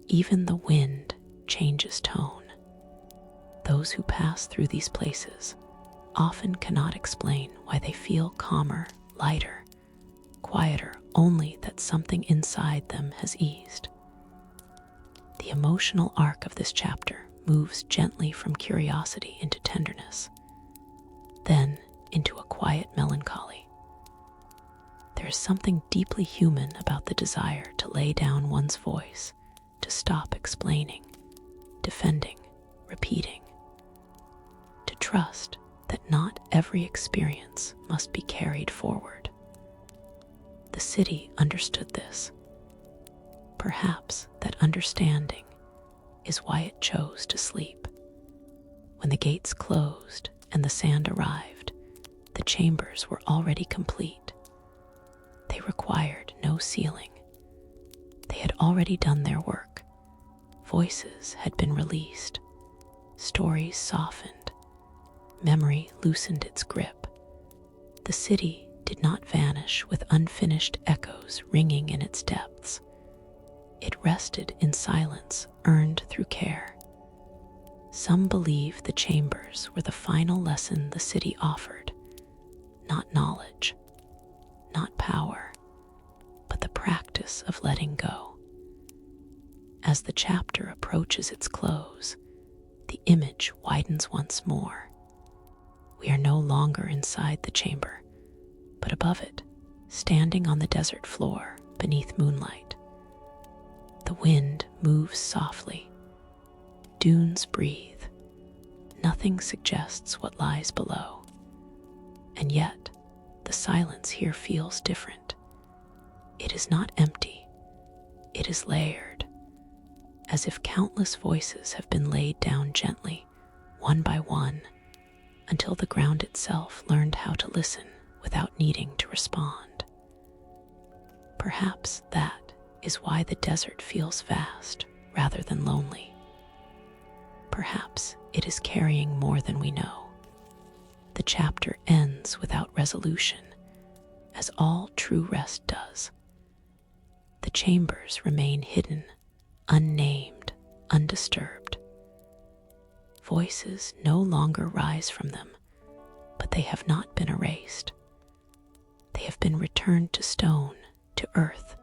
Even the wind changes tone. Those who pass through these places often cannot explain why they feel calmer, lighter, quieter, only that something inside them has eased. The emotional arc of this chapter moves gently from curiosity into tenderness, then into a quiet melancholy. There is something deeply human about the desire to lay down one's voice, to stop explaining, defending, repeating, to trust that not every experience must be carried forward. The city understood this. Perhaps that understanding is why it chose to sleep. When the gates closed and the sand arrived, the chambers were already complete. They required no ceiling. They had already done their work. Voices had been released. Stories softened. Memory loosened its grip. The city did not vanish with unfinished echoes ringing in its depths. It rested in silence earned through care. Some believe the chambers were the final lesson the city offered. Not knowledge, not power, but the practice of letting go. As the chapter approaches its close, the image widens once more. We are no longer inside the chamber, but above it, standing on the desert floor beneath moonlight. The wind moves softly. Dunes breathe. Nothing suggests what lies below. And yet, the silence here feels different. It is not empty. It is layered, as if countless voices have been laid down gently, one by one, until the ground itself learned how to listen without needing to respond. Perhaps that is why the desert feels vast rather than lonely. Perhaps it is carrying more than we know. The chapter ends without resolution, as all true rest does. The chambers remain hidden, unnamed, undisturbed. Voices no longer rise from them, but they have not been erased. They have been returned to stone, to earth,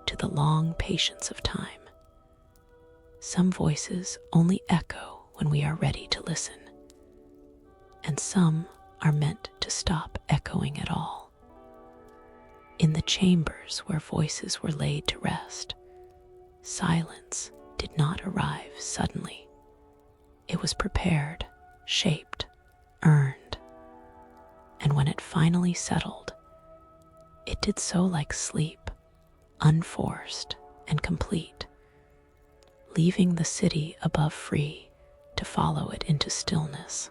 to the long patience of time. Some voices only echo when we are ready to listen, and some are meant to stop echoing at all. In the chambers where voices were laid to rest, silence did not arrive suddenly. It was prepared, shaped, earned, and when it finally settled, it did so like sleep, unforced and complete, leaving the city above free to follow it into stillness.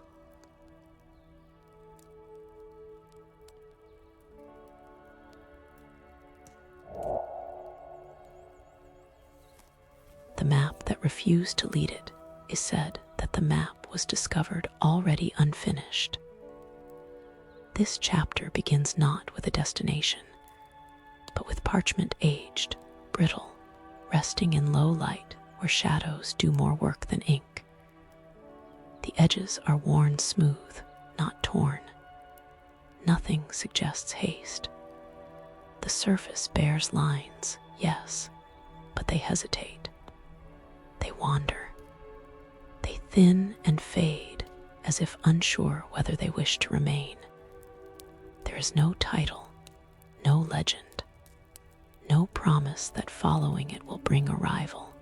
The map that refused to lead it is said that the map was discovered already unfinished. This chapter begins not with a destination, but with parchment aged, brittle, resting in low light where shadows do more work than ink. The edges are worn smooth, not torn. Nothing suggests haste. The surface bears lines, yes, but they hesitate. They wander. They thin and fade as if unsure whether they wish to remain. There is no title, no legend, no promise that following it will bring arrival.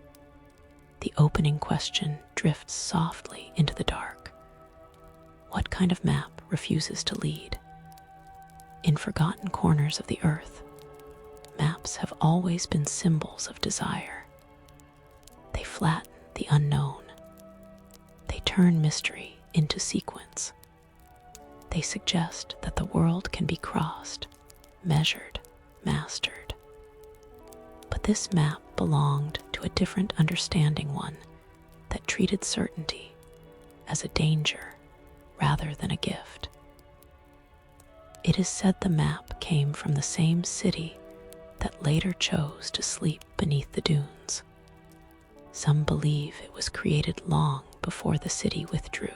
The opening question drifts softly into the dark. What kind of map refuses to lead? In forgotten corners of the earth, maps have always been symbols of desire. They flatten the unknown. They turn mystery into sequence. They suggest that the world can be crossed, measured, mastered. But this map belonged to a different understanding, one that treated certainty as a danger rather than a gift. It is said the map came from the same city that later chose to sleep beneath the dunes. Some believe it was created long before the city withdrew.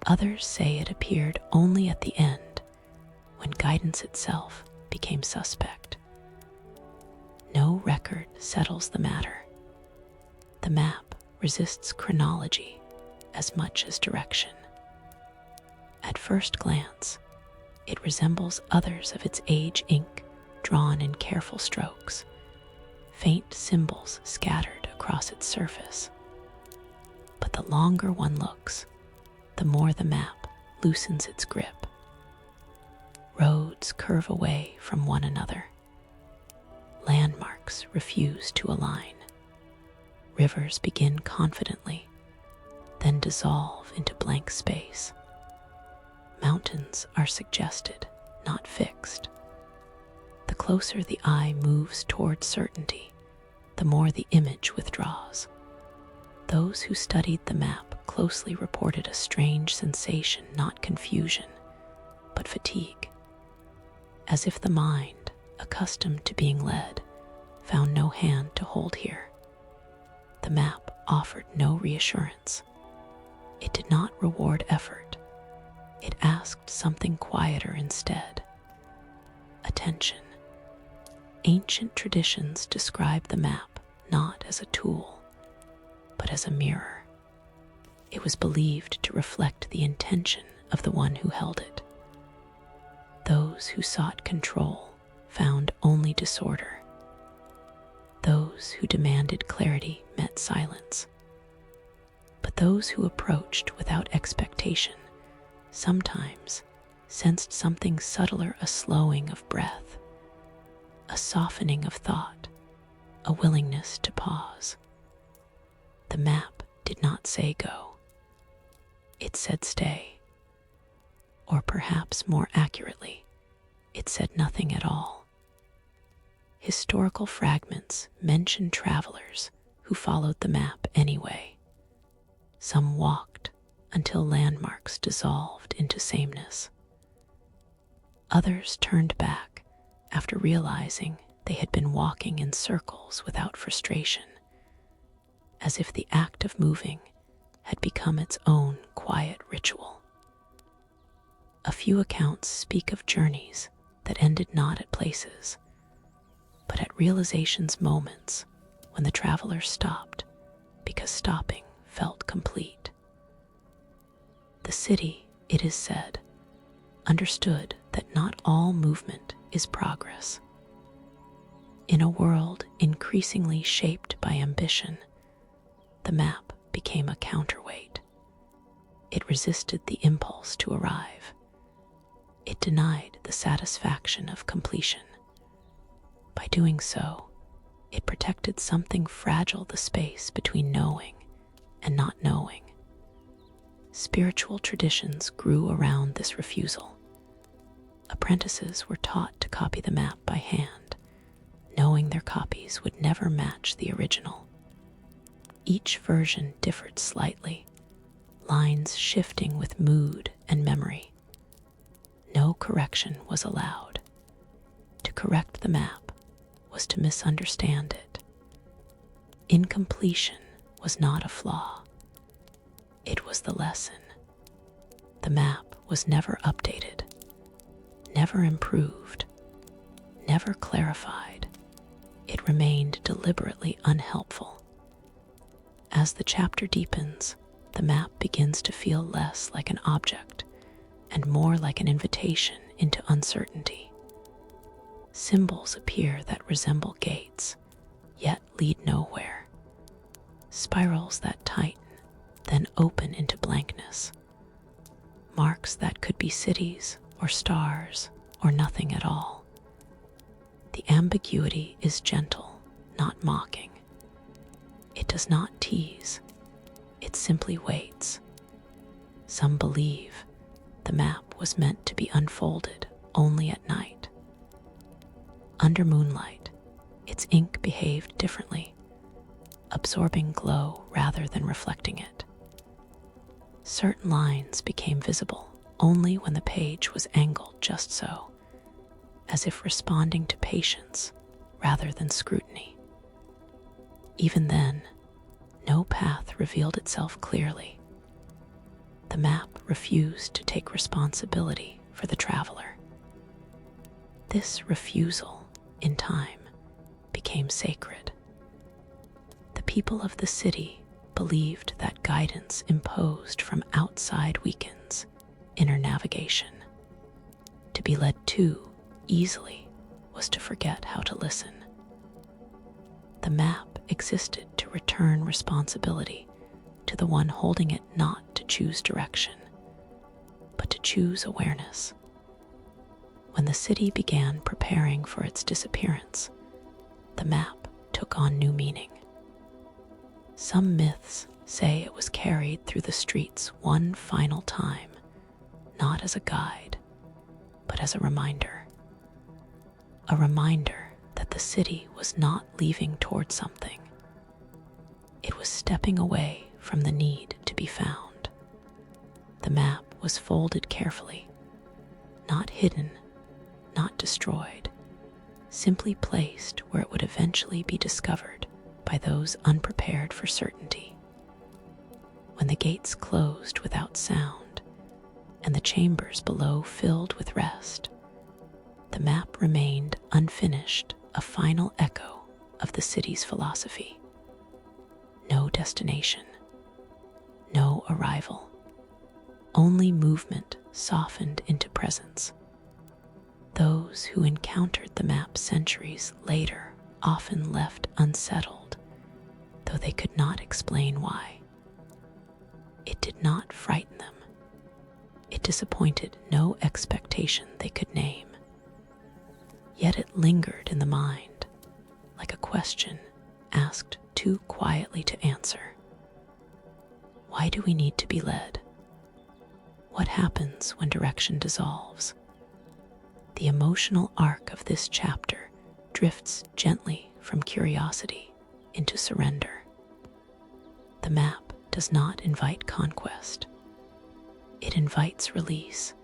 Others say it appeared only at the end, when guidance itself became suspect. No record settles the matter. The map resists chronology as much as direction. At first glance, it resembles others of its age ink drawn in careful strokes, faint symbols scattered across its surface. But the longer one looks, the more the map loosens its grip. Roads curve away from one another. Landmarks refuse to align. Rivers begin confidently, then dissolve into blank space. Mountains are suggested, not fixed. The closer the eye moves toward certainty, the more the image withdraws. Those who studied the map closely reported a strange sensation, not confusion, but fatigue, as if the mind, accustomed to being led, found no hand to hold here. The map offered no reassurance. It did not reward effort. It asked something quieter instead: attention. Ancient traditions describe the map not as a tool, but as a mirror. It was believed to reflect the intention of the one who held it. Those who sought control found only disorder. Those who demanded clarity met silence. But those who approached without expectation sometimes sensed something subtler, a slowing of breath, a softening of thought, a willingness to pause. The map did not say go. It said stay. Or perhaps more accurately, it said nothing at all. Historical fragments mention travelers who followed the map anyway. Some walked until landmarks dissolved into sameness. Others turned back after realizing they had been walking in circles without frustration, as if the act of moving had become its own quiet ritual. A few accounts speak of journeys that ended not at places, but at realization's moments when the traveler stopped because stopping felt complete. The city, it is said, understood that not all movement is progress. In a world increasingly shaped by ambition, the map became a counterweight. It resisted the impulse to arrive. It denied the satisfaction of completion. By doing so, it protected something fragile, the space between knowing and not knowing. Spiritual traditions grew around this refusal. Apprentices were taught to copy the map by hand, knowing their copies would never match the original. Each version differed slightly, lines shifting with mood and memory. No correction was allowed. To correct the map was to misunderstand it. Incompletion was not a flaw. It was the lesson. The map was never updated, never improved, never clarified. It remained deliberately unhelpful. As the chapter deepens, the map begins to feel less like an object and more like an invitation into uncertainty. Symbols appear that resemble gates, yet lead nowhere. Spirals that tighten, then open into blankness. Marks that could be cities or stars or nothing at all. The ambiguity is gentle, not mocking. It does not tease, it simply waits. Some believe the map was meant to be unfolded only at night. Under moonlight, its ink behaved differently, absorbing glow rather than reflecting it. Certain lines became visible only when the page was angled just so, as if responding to patience rather than scrutiny. Even then, no path revealed itself clearly. The map refused to take responsibility for the traveler. This refusal, in time, became sacred. The people of the city believed that guidance imposed from outside weakens inner navigation. To be led too easily was to forget how to listen. The map existed to return responsibility to the one holding it, not to choose direction, but to choose awareness. When the city began preparing for its disappearance, the map took on new meaning. Some myths say it was carried through the streets one final time, not as a guide, but as a reminder. A reminder that the city was not leaving toward something. It was stepping away from the need to be found. The map was folded carefully, not hidden, not destroyed, simply placed where it would eventually be discovered by those unprepared for certainty. When the gates closed without sound and the chambers below filled with rest, the map remained unfinished, a final echo of the city's philosophy. No destination, no arrival, only movement softened into presence. Those who encountered the map centuries later often left unsettled, though they could not explain why. It did not frighten them. It disappointed no expectation they could name. Yet it lingered in the mind, like a question asked too quietly to answer. Why do we need to be led? What happens when direction dissolves? The emotional arc of this chapter drifts gently from curiosity into surrender. The map does not invite conquest. It invites release.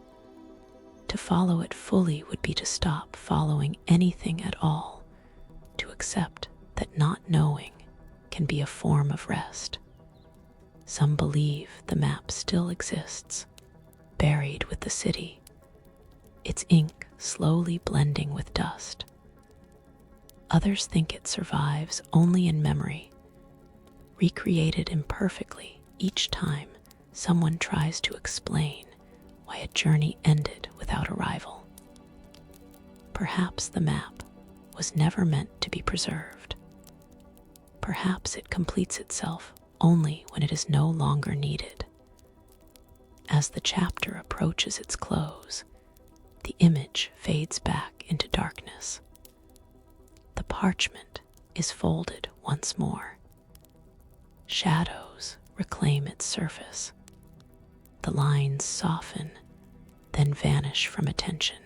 To follow it fully would be to stop following anything at all, to accept that not knowing can be a form of rest. Some believe the map still exists, buried with the city, its ink slowly blending with dust. Others think it survives only in memory, recreated imperfectly each time someone tries to explain why a journey ended without arrival. Perhaps the map was never meant to be preserved. Perhaps it completes itself only when it is no longer needed. As the chapter approaches its close, the image fades back into darkness. The parchment is folded once more. Shadows reclaim its surface. The lines soften, then vanish from attention.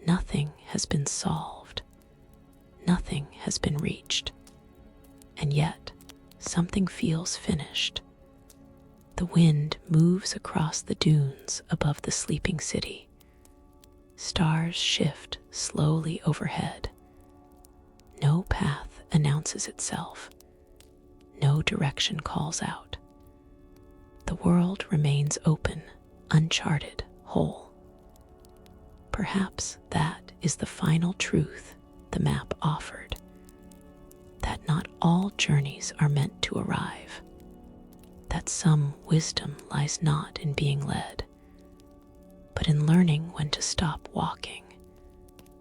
Nothing has been solved. Nothing has been reached. And yet, something feels finished. The wind moves across the dunes above the sleeping city. Stars shift slowly overhead. No path announces itself. No direction calls out. The world remains open, uncharted, whole. Perhaps that is the final truth the map offered, that not all journeys are meant to arrive, that some wisdom lies not in being led, but in learning when to stop walking,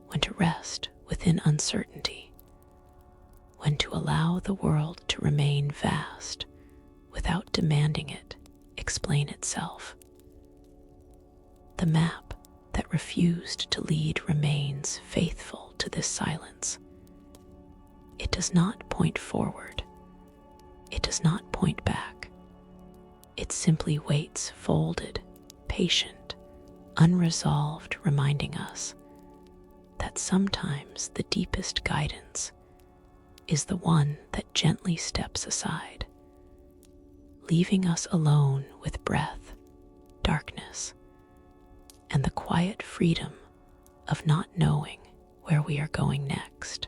when to rest within uncertainty, when to allow the world to remain vast without demanding it explain itself. The map refused to lead remains faithful to this silence. It does not point forward. It does not point back. It simply waits folded, patient, unresolved, reminding us that sometimes the deepest guidance is the one that gently steps aside, leaving us alone with breath, darkness, and the quiet freedom of not knowing where we are going next.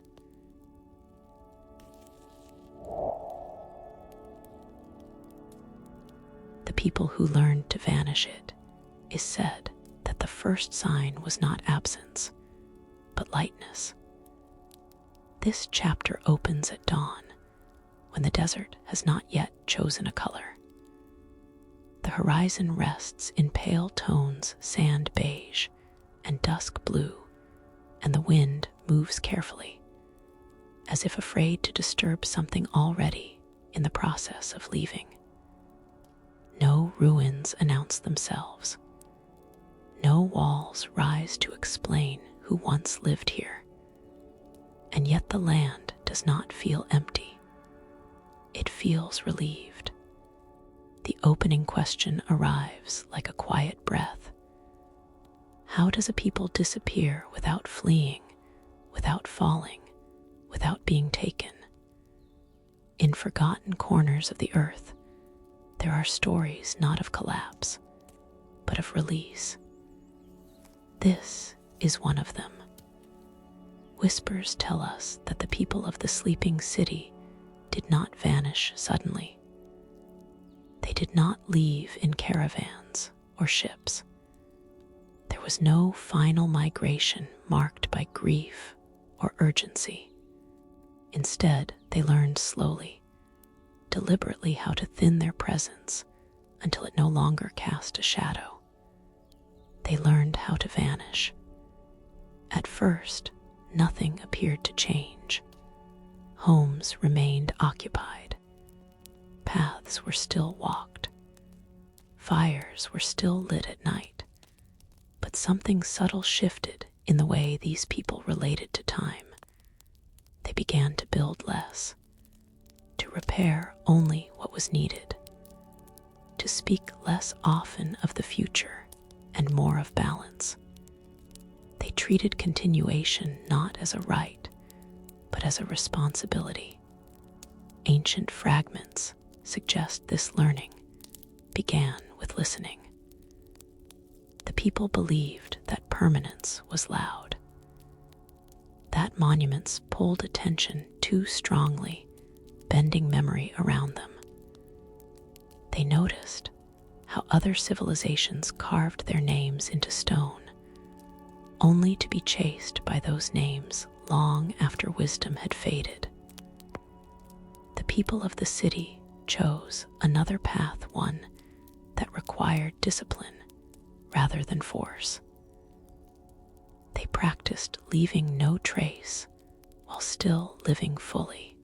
The people who learned to vanish it is said that the first sign was not absence, but lightness. This chapter opens at dawn, when the desert has not yet chosen a color. The horizon rests in pale tones, sand beige and dusk blue, and the wind moves carefully, as if afraid to disturb something already in the process of leaving. No ruins announce themselves. No walls rise to explain who once lived here. And yet the land does not feel empty. It feels relieved. The opening question arrives like a quiet breath. How does a people disappear without fleeing, without falling, without being taken? In forgotten corners of the earth, there are stories not of collapse, but of release. This is one of them. Whispers tell us that the people of the sleeping city did not vanish suddenly. They did not leave in caravans or ships. There was no final migration marked by grief or urgency. Instead, they learned slowly, deliberately, how to thin their presence until it no longer cast a shadow. They learned how to vanish. At first, nothing appeared to change. Homes remained occupied. Paths were still walked. Fires were still lit at night. But something subtle shifted in the way these people related to time. They began to build less, to repair only what was needed, to speak less often of the future and more of balance. They treated continuation not as a right, but as a responsibility. Ancient fragments suggest this learning began with listening. The people believed that permanence was loud, that monuments pulled attention too strongly, bending memory around them. They noticed how other civilizations carved their names into stone, only to be chased by those names long after wisdom had faded. The people of the city chose another path, one that required discipline rather than force. They practiced leaving no trace while still living fully.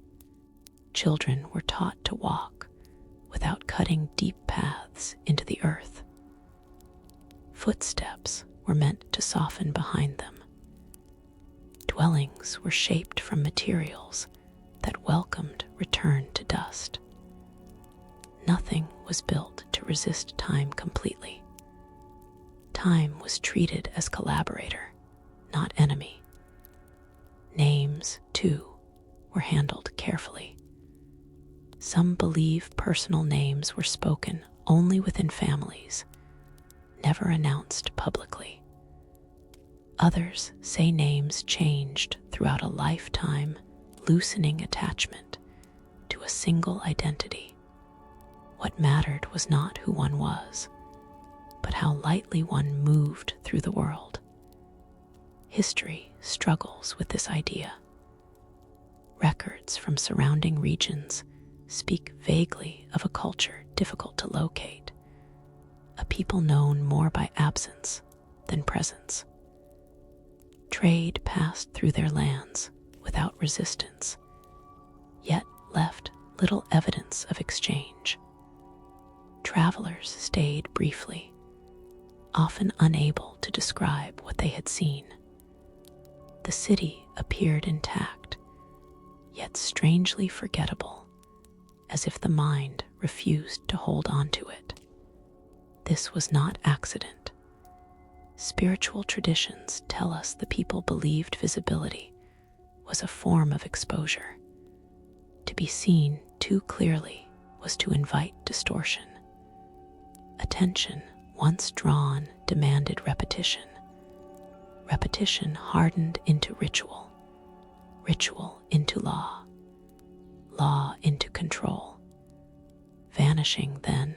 Children were taught to walk without cutting deep paths into the earth. Footsteps were meant to soften behind them. Dwellings were shaped from materials that welcomed return to dust. Nothing was built to resist time completely. Time was treated as collaborator, not enemy. Names, too, were handled carefully. Some believe personal names were spoken only within families, never announced publicly. Others say names changed throughout a lifetime, loosening attachment to a single identity. What mattered was not who one was, but how lightly one moved through the world. History struggles with this idea. Records from surrounding regions speak vaguely of a culture difficult to locate, a people known more by absence than presence. Trade passed through their lands without resistance, yet left little evidence of exchange. Travelers stayed briefly, often unable to describe what they had seen. The city appeared intact, yet strangely forgettable, as if the mind refused to hold on to it. This was not accident. Spiritual traditions tell us the people believed visibility was a form of exposure. To be seen too clearly was to invite distortion. Attention, once drawn, demanded repetition. Repetition hardened into ritual, ritual into law, law into control. Vanishing, then,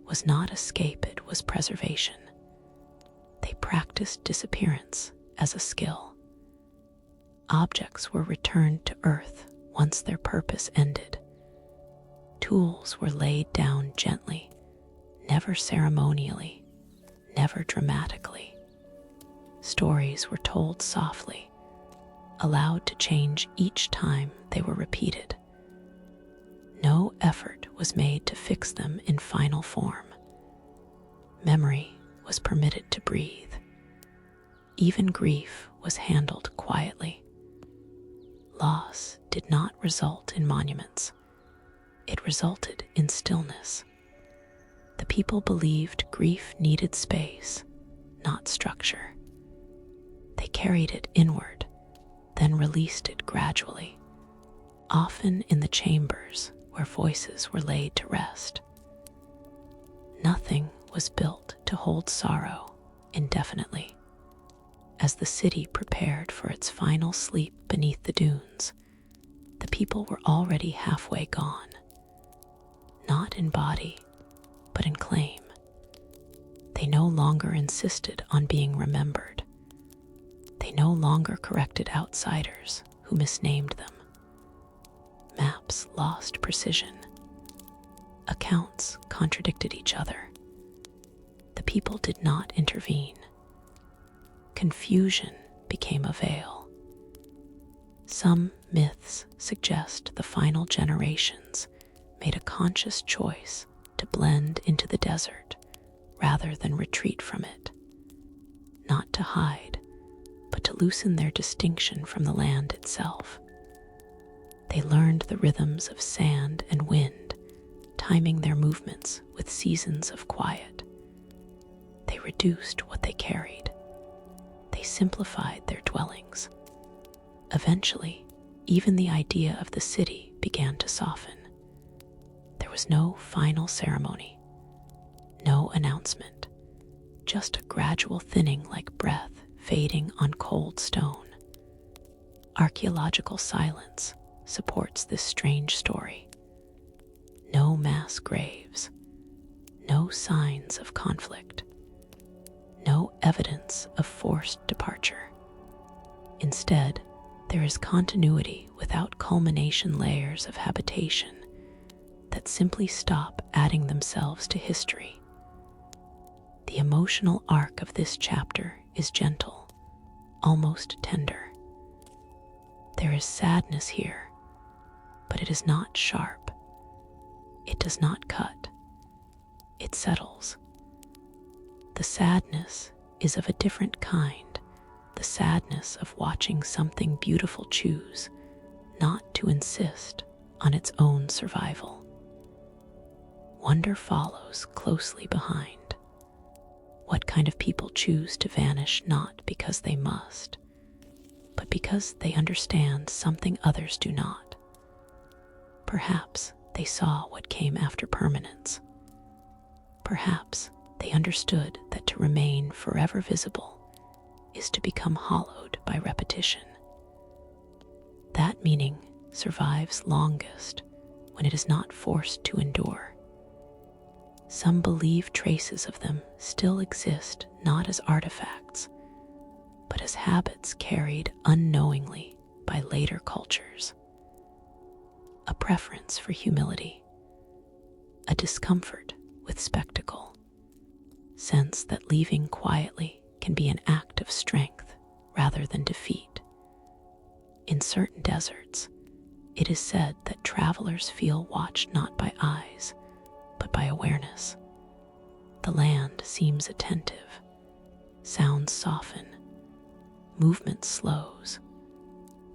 was not escape, it was preservation. They practiced disappearance as a skill. Objects were returned to earth once their purpose ended. Tools were laid down gently, never ceremonially, never dramatically. Stories were told softly, allowed to change each time they were repeated. No effort was made to fix them in final form. Memory was permitted to breathe. Even grief was handled quietly. Loss did not result in monuments. It resulted in stillness. The people believed grief needed space, not structure. They carried it inward, then released it gradually, often in the chambers where voices were laid to rest. Nothing was built to hold sorrow indefinitely. As the city prepared for its final sleep beneath the dunes, the people were already halfway gone, not in body, but in claim. They no longer insisted on being remembered. They no longer corrected outsiders who misnamed them. Maps lost precision. Accounts contradicted each other. The people did not intervene. Confusion became a veil. Some myths suggest the final generations made a conscious choice to blend into the desert rather than retreat from it, not to hide, but to loosen their distinction from the land itself. They learned the rhythms of sand and wind, timing their movements with seasons of quiet. They reduced what they carried. They simplified their dwellings. Eventually, even the idea of the city began to soften. There was no final ceremony, no announcement, just a gradual thinning like breath fading on cold stone. Archaeological silence supports this strange story. No mass graves, no signs of conflict, no evidence of forced departure. Instead, there is continuity without culmination layers of habitation that simply stop adding themselves to history. The emotional arc of this chapter is gentle, almost tender. There is sadness here, but it is not sharp. It does not cut. It settles. The sadness is of a different kind, the sadness of watching something beautiful choose not to insist on its own survival. Wonder follows closely behind. What kind of people choose to vanish not because they must, but because they understand something others do not. Perhaps they saw what came after permanence. Perhaps they understood that to remain forever visible is to become hollowed by repetition. That meaning survives longest when it is not forced to endure. Some believe traces of them still exist not as artifacts, but as habits carried unknowingly by later cultures. A preference for humility, a discomfort with spectacle, sense that leaving quietly can be an act of strength rather than defeat. In certain deserts, it is said that travelers feel watched not by eyes, but by awareness. The land seems attentive, Sounds soften, movement slows.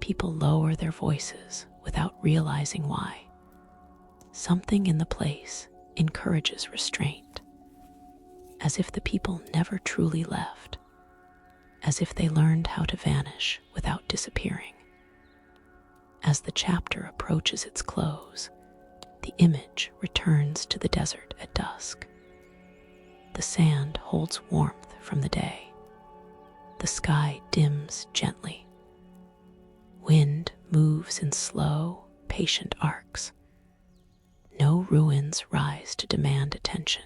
People lower their voices without realizing why. Something in the place encourages restraint, as if the people never truly left, as if they learned how to vanish without disappearing. As the chapter approaches its close, the image returns to the desert at dusk. The sand holds warmth from the day. The sky dims gently. Wind moves in slow, patient arcs. No ruins rise to demand attention.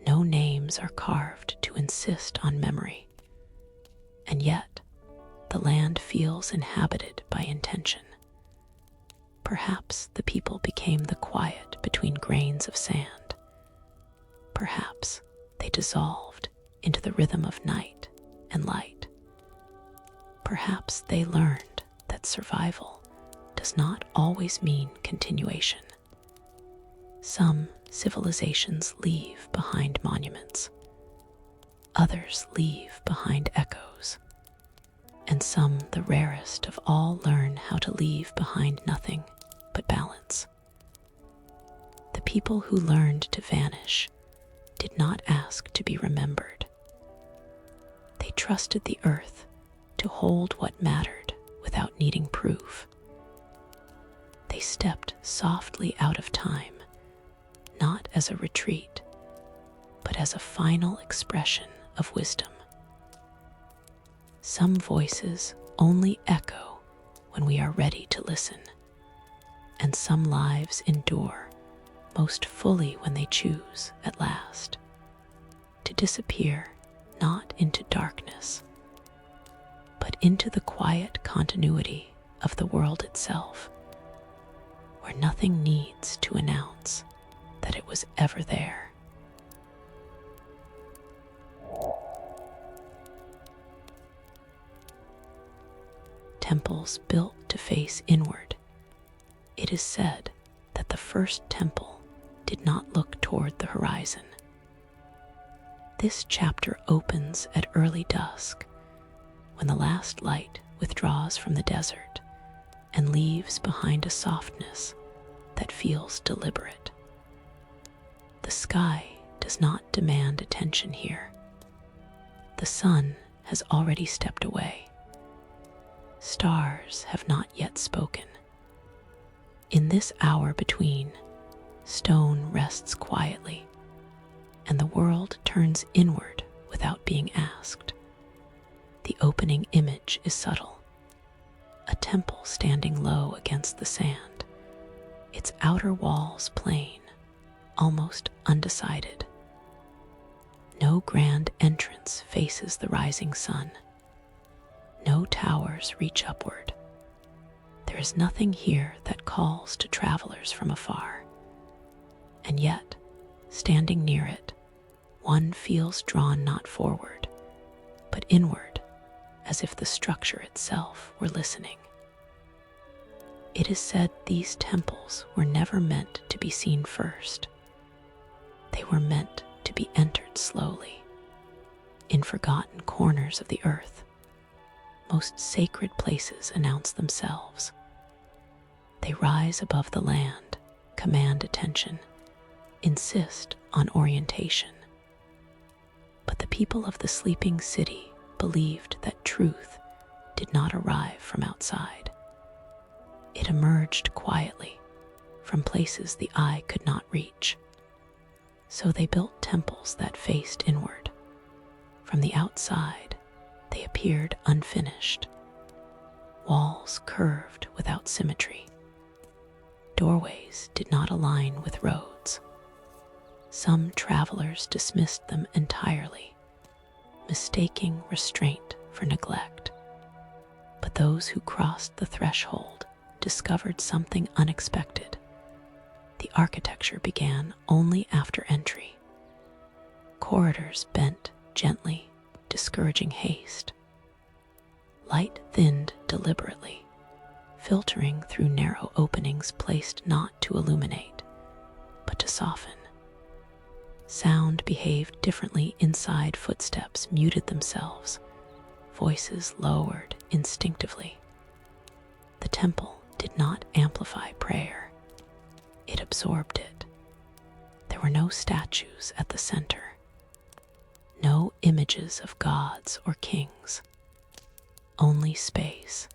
No names are carved to insist on memory. And yet, the land feels inhabited by intention. Perhaps the people became the quiet between grains of sand. Perhaps they dissolved into the rhythm of night and light. Perhaps they learned that survival does not always mean continuation. Some civilizations leave behind monuments. Others leave behind echoes. And some, the rarest of all, learn how to leave behind nothing but balance. The people who learned to vanish did not ask to be remembered. They trusted the earth to hold what mattered without needing proof. They stepped softly out of time, not as a retreat, but as a final expression of wisdom. Some voices only echo when we are ready to listen, and some lives endure most fully when they choose, at last, to disappear not into darkness, but into the quiet continuity of the world itself, where nothing needs to announce that it was ever there. Temples built to face inward. It is said that the first temple did not look toward the horizon. This chapter opens at early dusk, when the last light withdraws from the desert and leaves behind a softness that feels deliberate. The sky does not demand attention here. The sun has already stepped away. Stars have not yet spoken. In this hour between, stone rests quietly, and the world turns inward without being asked. The opening image is subtle. A temple standing low against the sand, its outer walls plain, almost undecided. No grand entrance faces the rising sun. No towers reach upward. There is nothing here that calls to travelers from afar. And yet, standing near it, one feels drawn not forward, but inward, as if the structure itself were listening. It is said these temples were never meant to be seen first. They were meant to be entered slowly, in forgotten corners of the earth. Most sacred places announce themselves. They rise above the land, command attention, insist on orientation. But the people of the sleeping city believed that truth did not arrive from outside. It emerged quietly from places the eye could not reach. So they built temples that faced inward. From the outside, they appeared unfinished. Walls curved without symmetry. Doorways did not align with roads. Some travelers dismissed them entirely, mistaking restraint for neglect. But those who crossed the threshold discovered something unexpected. The architecture began only after entry. Corridors bent gently, discouraging haste. Light thinned deliberately, filtering through narrow openings placed not to illuminate, but to soften. Sound behaved differently inside. Footsteps muted themselves, voices lowered instinctively. The temple did not amplify prayer, it absorbed it. There were no statues at the center, no images of gods or kings, only space.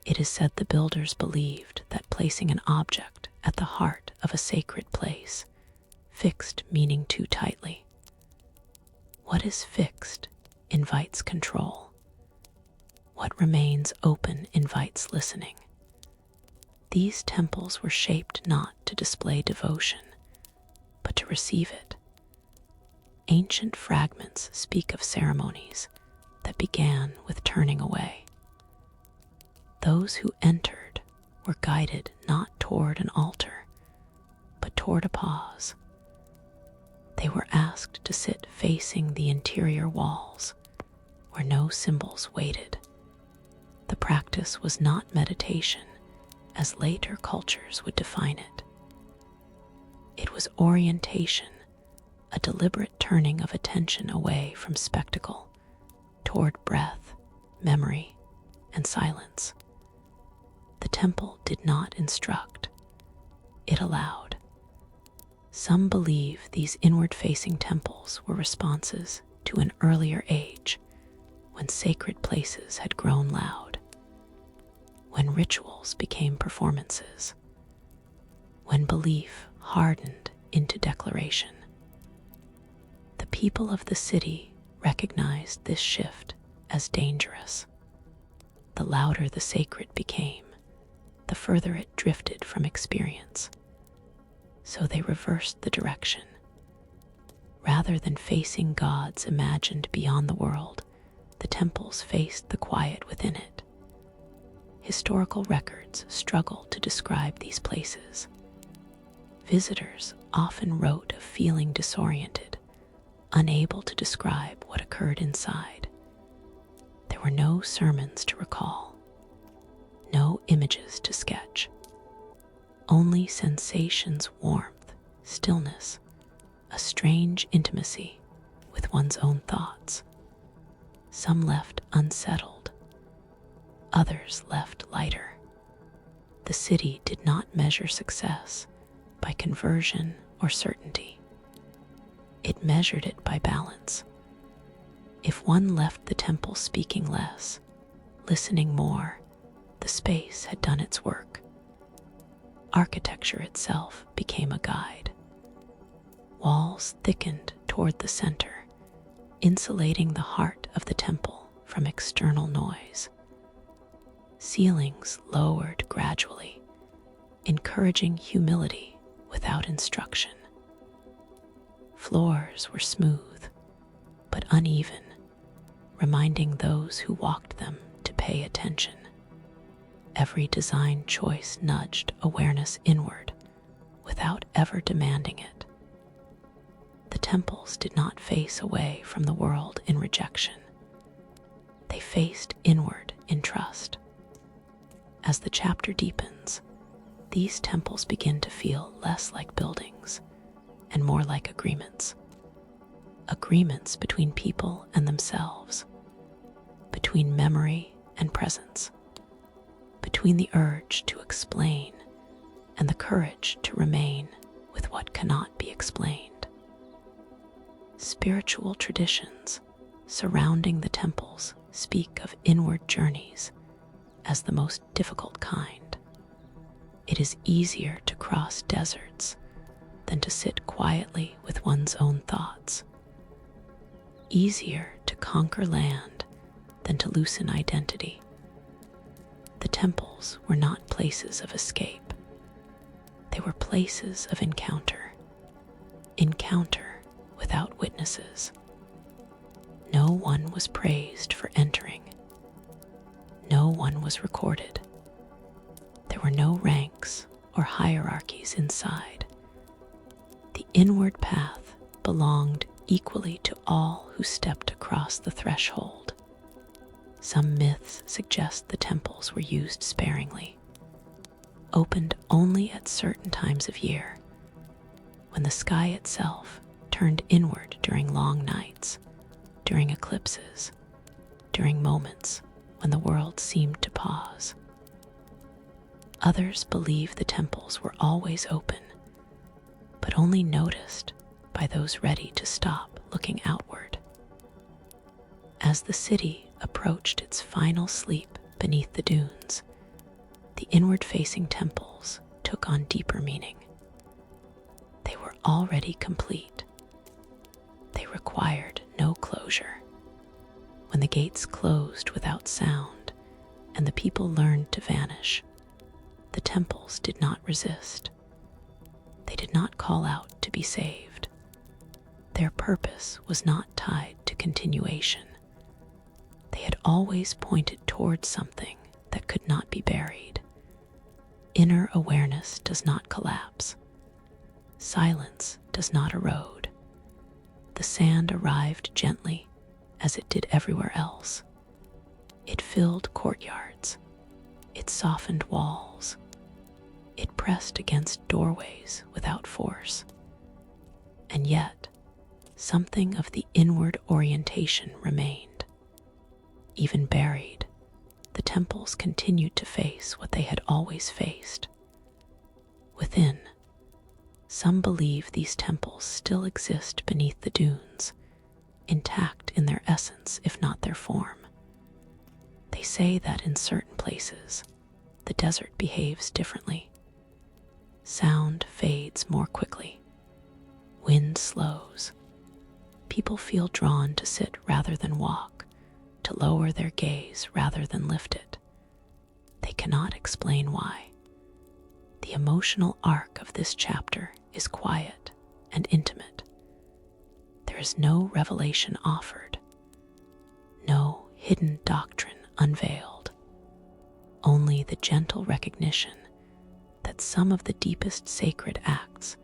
It is said the builders believed that placing an object at the heart of a sacred place fixed meaning too tightly. What is fixed invites control. What remains open invites listening. These temples were shaped not to display devotion, but to receive it. Ancient fragments speak of ceremonies that began with turning away. Those who entered were guided not toward an altar, but toward a pause. They were asked to sit facing the interior walls, where no symbols waited. The practice was not meditation, as later cultures would define it. It was orientation, a deliberate turning of attention away from spectacle, toward breath, memory, and silence. The temple did not instruct, it allowed. Some believe these inward-facing temples were responses to an earlier age, when sacred places had grown loud, when rituals became performances, when belief hardened into declaration. The people of the city recognized this shift as dangerous. The louder the sacred became, the further it drifted from experience. So they reversed the direction. Rather than facing gods imagined beyond the world, the temples faced the quiet within it. Historical records struggle to describe these places. Visitors often wrote of feeling disoriented, unable to describe what occurred inside. There were no sermons to recall, no images to sketch, only sensations, warmth, stillness, a strange intimacy with one's own thoughts. Some left unsettled, others left lighter. The city did not measure success by conversion or certainty. It measured it by balance. If one left the temple speaking less, listening more, the space had done its work. Architecture itself became a guide. Walls thickened toward the center, insulating the heart of the temple from external noise. Ceilings lowered gradually, encouraging humility without instruction. Floors were smooth, but uneven, reminding those who walked them to pay attention. Every design choice nudged awareness inward without ever demanding it. The temples did not face away from the world in rejection. They faced inward in trust. As the chapter deepens, these temples begin to feel less like buildings and more like agreements. Agreements between people and themselves, between memory and presence, between the urge to explain and the courage to remain with what cannot be explained. Spiritual traditions surrounding the temples speak of inward journeys as the most difficult kind. It is easier to cross deserts than to sit quietly with one's own thoughts. Easier to conquer land than to loosen identity. The temples were not places of escape. They were places of encounter. Encounter without witnesses. No one was praised for entering. No one was recorded. There were no ranks or hierarchies inside. The inward path belonged equally to all who stepped across the threshold. Some myths suggest the temples were used sparingly, opened only at certain times of year, when the sky itself turned turned inward during long nights, during eclipses, during moments when the world seemed to pause. Others believe the temples were always open, but only noticed by those ready to stop looking outward. As the city approached its final sleep beneath the dunes, the inward-facing temples took on deeper meaning. They were already complete. They required no closure. When the gates closed without sound and the people learned to vanish, the temples did not resist. They did not call out to be saved. Their purpose was not tied to continuation. They had always pointed towards something that could not be buried. Inner awareness does not collapse. Silence does not erode. The sand arrived gently, as it did everywhere else. It filled courtyards. It softened walls. It pressed against doorways without force. And yet, something of the inward orientation remained. Even buried, the temples continued to face what they had always faced. Within, some believe these temples still exist beneath the dunes, intact in their essence if not their form. They say that in certain places, the desert behaves differently. Sound fades more quickly. Wind slows. People feel drawn to sit rather than walk, to lower their gaze rather than lift it. They cannot explain why. The emotional arc of this chapter is quiet and intimate. There is no revelation offered, no hidden doctrine unveiled, only the gentle recognition that some of the deepest sacred acts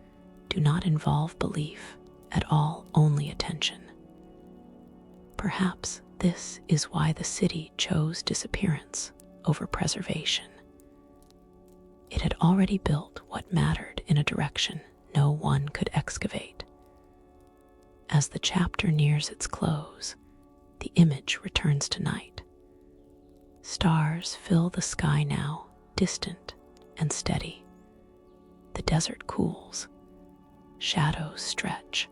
do not involve belief at all, only attention. Perhaps this is why the city chose disappearance over preservation. It had already built what mattered in a direction no one could excavate. As the chapter nears its close, the image returns to night. Stars fill the sky now, distant and steady. The desert cools. Shadows stretch.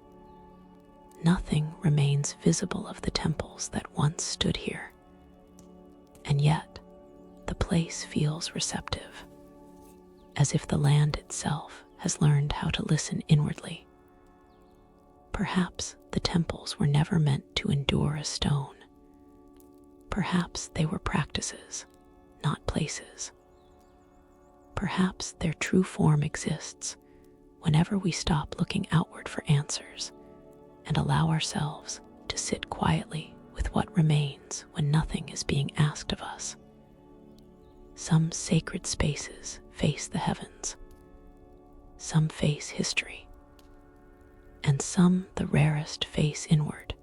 Nothing remains visible of the temples that once stood here. And yet, the place feels receptive, as if the land itself has learned how to listen inwardly. Perhaps the temples were never meant to endure a stone. Perhaps they were practices, not places. Perhaps their true form exists whenever we stop looking outward for answers and allow ourselves to sit quietly with what remains when nothing is being asked of us. Some sacred spaces face the heavens, some face history, and some, the rarest, face inward,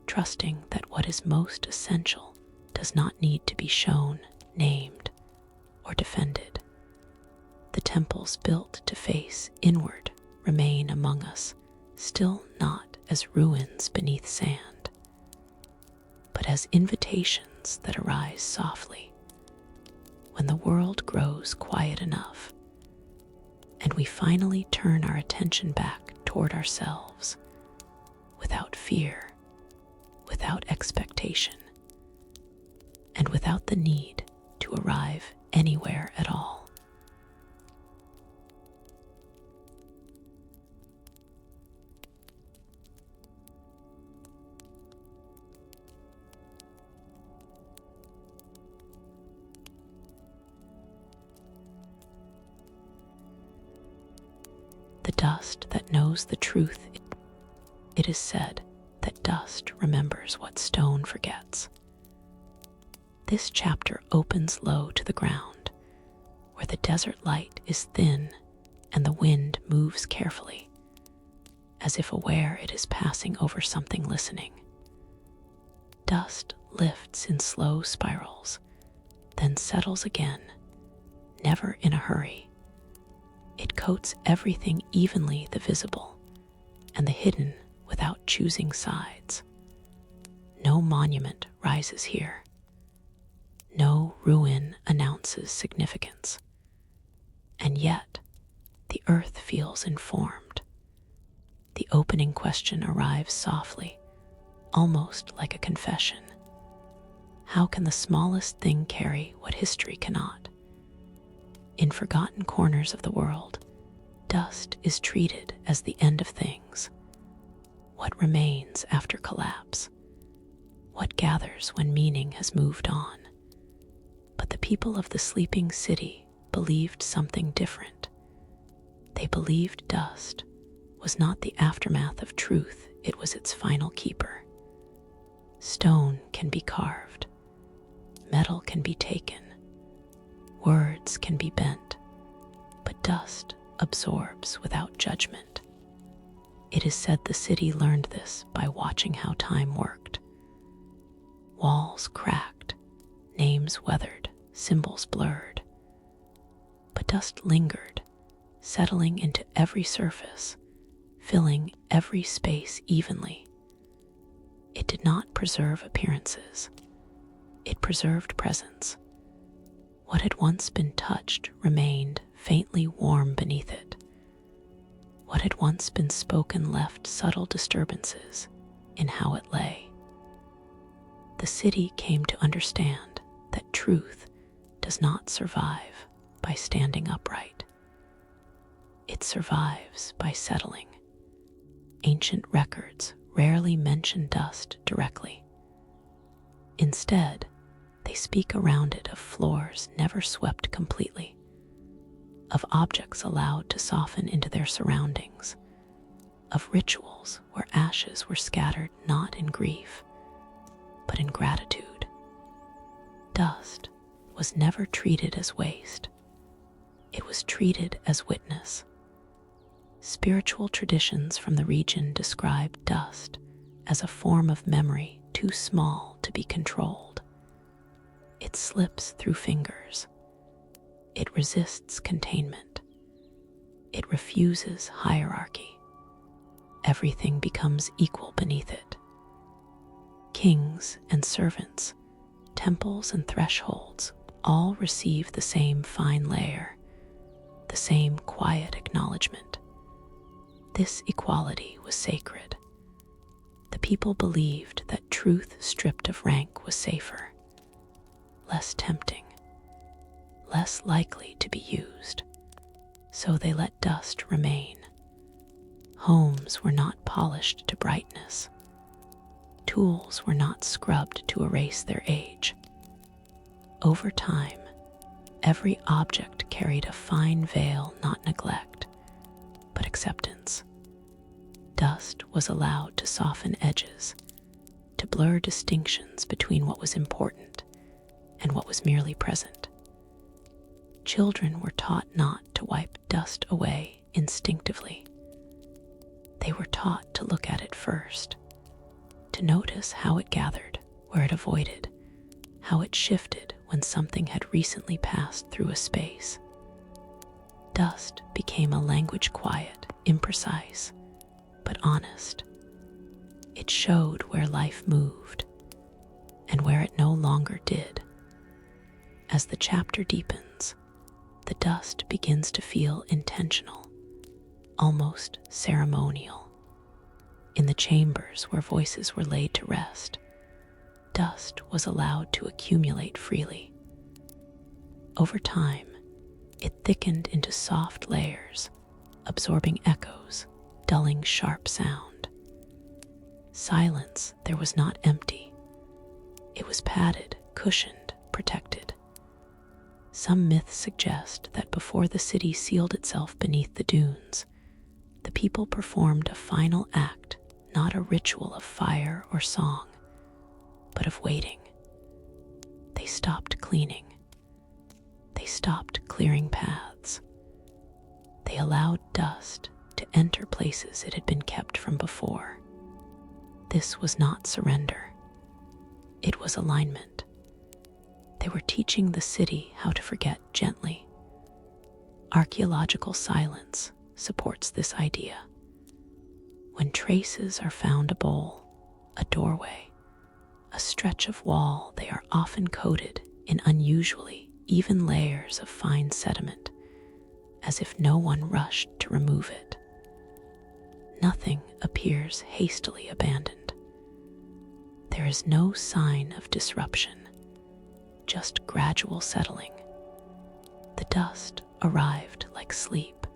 trusting that what is most essential does not need to be shown, named, or defended. The temples built to face inward remain among us, still not as ruins beneath sand, but as invitations that arise softly when the world grows quiet enough and we finally turn our attention back toward ourselves, without fear, without expectation, and without the need to arrive anywhere at all. The dust that knows the truth. It is said that dust remembers what stone forgets. This chapter opens low to the ground, where the desert light is thin and the wind moves carefully, as if aware it is passing over something listening. Dust lifts in slow spirals, then settles again, never in a hurry. It coats everything evenly, the visible and the hidden without choosing sides. No monument rises here. No ruin announces significance. And yet, the earth feels informed. The opening question arrives softly, almost like a confession. How can the smallest thing carry what history cannot? In forgotten corners of the world, dust is treated as the end of things. What remains after collapse? What gathers when meaning has moved on? But the people of the sleeping city believed something different. They believed dust was not the aftermath of truth, it was its final keeper. Stone can be carved, metal can be taken, words can be bent, but dust absorbs without judgment. It is said the city learned this by watching how time worked. Walls cracked, names weathered, symbols blurred. But dust lingered, settling into every surface, filling every space evenly. It did not preserve appearances. It preserved presence. What had once been touched remained faintly warm beneath it. What had once been spoken left subtle disturbances in how it lay. The city came to understand that truth does not survive by standing upright. It survives by settling. Ancient records rarely mention dust directly. Instead, they speak around it of floors never swept completely, of objects allowed to soften into their surroundings, of rituals where ashes were scattered not in grief, but in gratitude. Dust was never treated as waste. It was treated as witness. Spiritual traditions from the region describe dust as a form of memory too small to be controlled. It slips through fingers. It resists containment. It refuses hierarchy. Everything becomes equal beneath it. Kings and servants, temples and thresholds, all receive the same fine layer, the same quiet acknowledgement. This equality was sacred. The people believed that truth stripped of rank was safer, less tempting, less likely to be used. So they let dust remain. Homes were not polished to brightness. Tools were not scrubbed to erase their age. Over time, every object carried a fine veil, not neglect, but acceptance. Dust was allowed to soften edges, to blur distinctions between what was important and what was merely present. Children were taught not to wipe dust away instinctively. They were taught to look at it first, to notice how it gathered where it avoided, how it shifted when something had recently passed through a space. Dust became a language quiet, imprecise, but honest. It showed where life moved and where it no longer did. As the chapter deepens, the dust begins to feel intentional, almost ceremonial. In the chambers where voices were laid to rest, dust was allowed to accumulate freely. Over time, it thickened into soft layers, absorbing echoes, dulling sharp sound. Silence there was not empty. It was padded, cushioned, protected. Some myths suggest that before the city sealed itself beneath the dunes, the people performed a final act, not a ritual of fire or song, but of waiting. They stopped cleaning. They stopped clearing paths. They allowed dust to enter places it had been kept from before. This was not surrender. It was alignment. They were teaching the city how to forget gently. Archaeological silence supports this idea. When traces are found, a bowl, a doorway, a stretch of wall, they are often coated in unusually even layers of fine sediment, as if no one rushed to remove it. Nothing appears hastily abandoned. There is no sign of disruption, just gradual settling. The dust arrived like sleep.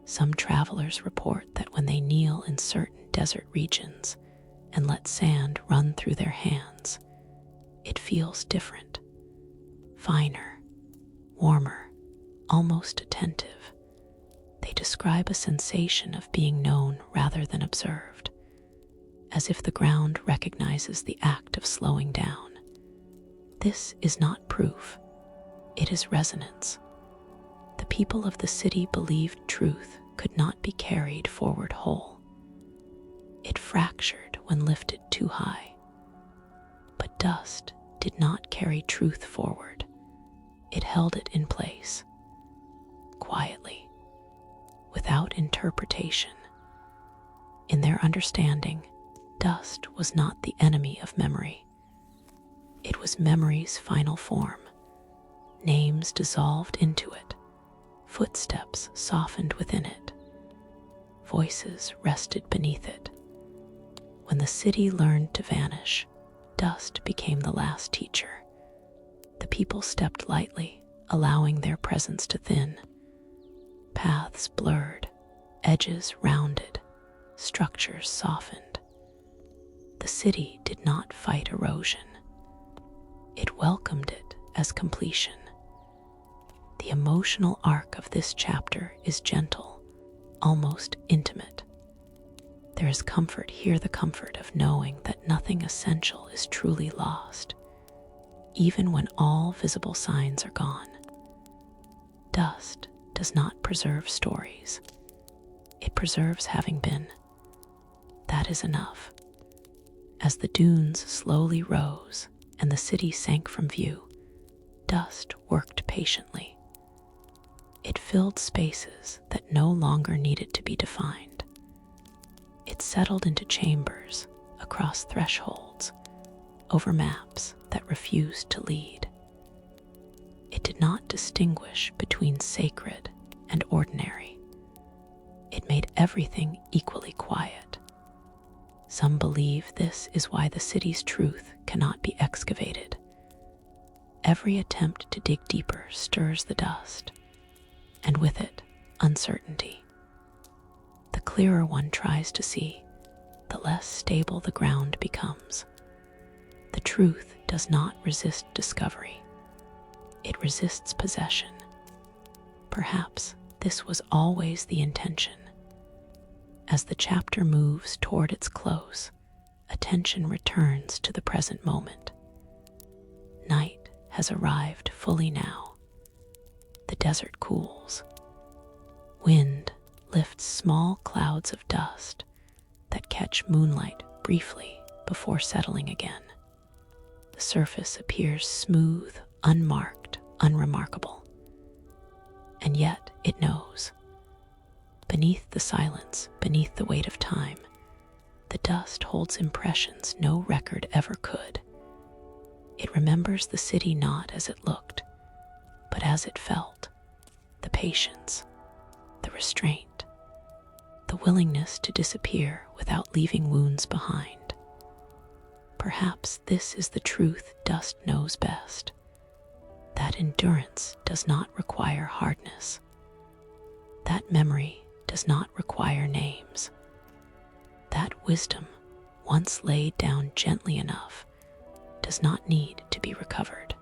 Some travelers report that when they kneel in certain desert regions and let sand run through their hands, it feels different, finer, warmer, almost attentive. They describe a sensation of being known rather than observed, as if the ground recognizes the act of slowing down. This is not proof, it is resonance. The people of the city believed truth could not be carried forward whole. It fractured when lifted too high. But dust did not carry truth forward. It held it in place, quietly, without interpretation. In their understanding, dust was not the enemy of memory. It was memory's final form. Names dissolved into it. Footsteps softened within it. Voices rested beneath it. When the city learned to vanish, dust became the last teacher. The people stepped lightly, allowing their presence to thin. Paths blurred, edges rounded, structures softened. The city did not fight erosion. It welcomed it as completion. The emotional arc of this chapter is gentle, almost intimate. There is comfort here, the comfort of knowing that nothing essential is truly lost, even when all visible signs are gone. Dust does not preserve stories. It preserves having been. That is enough. As the dunes slowly rose and the city sank from view, dust worked patiently. It filled spaces that no longer needed to be defined. It settled into chambers, across thresholds, over maps that refused to lead. It did not distinguish between sacred and ordinary. It made everything equally quiet. Some believe this is why the city's truth cannot be excavated. Every attempt to dig deeper stirs the dust, and with it, uncertainty. The clearer one tries to see, the less stable the ground becomes. The truth does not resist discovery. It resists possession. Perhaps this was always the intention. As the chapter moves toward its close, attention returns to the present moment. Night has arrived fully now. The desert cools. Wind lifts small clouds of dust that catch moonlight briefly before settling again. The surface appears smooth, unmarked, unremarkable. And yet it knows. Beneath the silence, beneath the weight of time, the dust holds impressions no record ever could. It remembers the city not as it looked, but as it felt. The patience, the restraint, the willingness to disappear without leaving wounds behind. Perhaps this is the truth dust knows best, that endurance does not require hardness, that memory does not require names, that wisdom, once laid down gently enough, does not need to be recovered.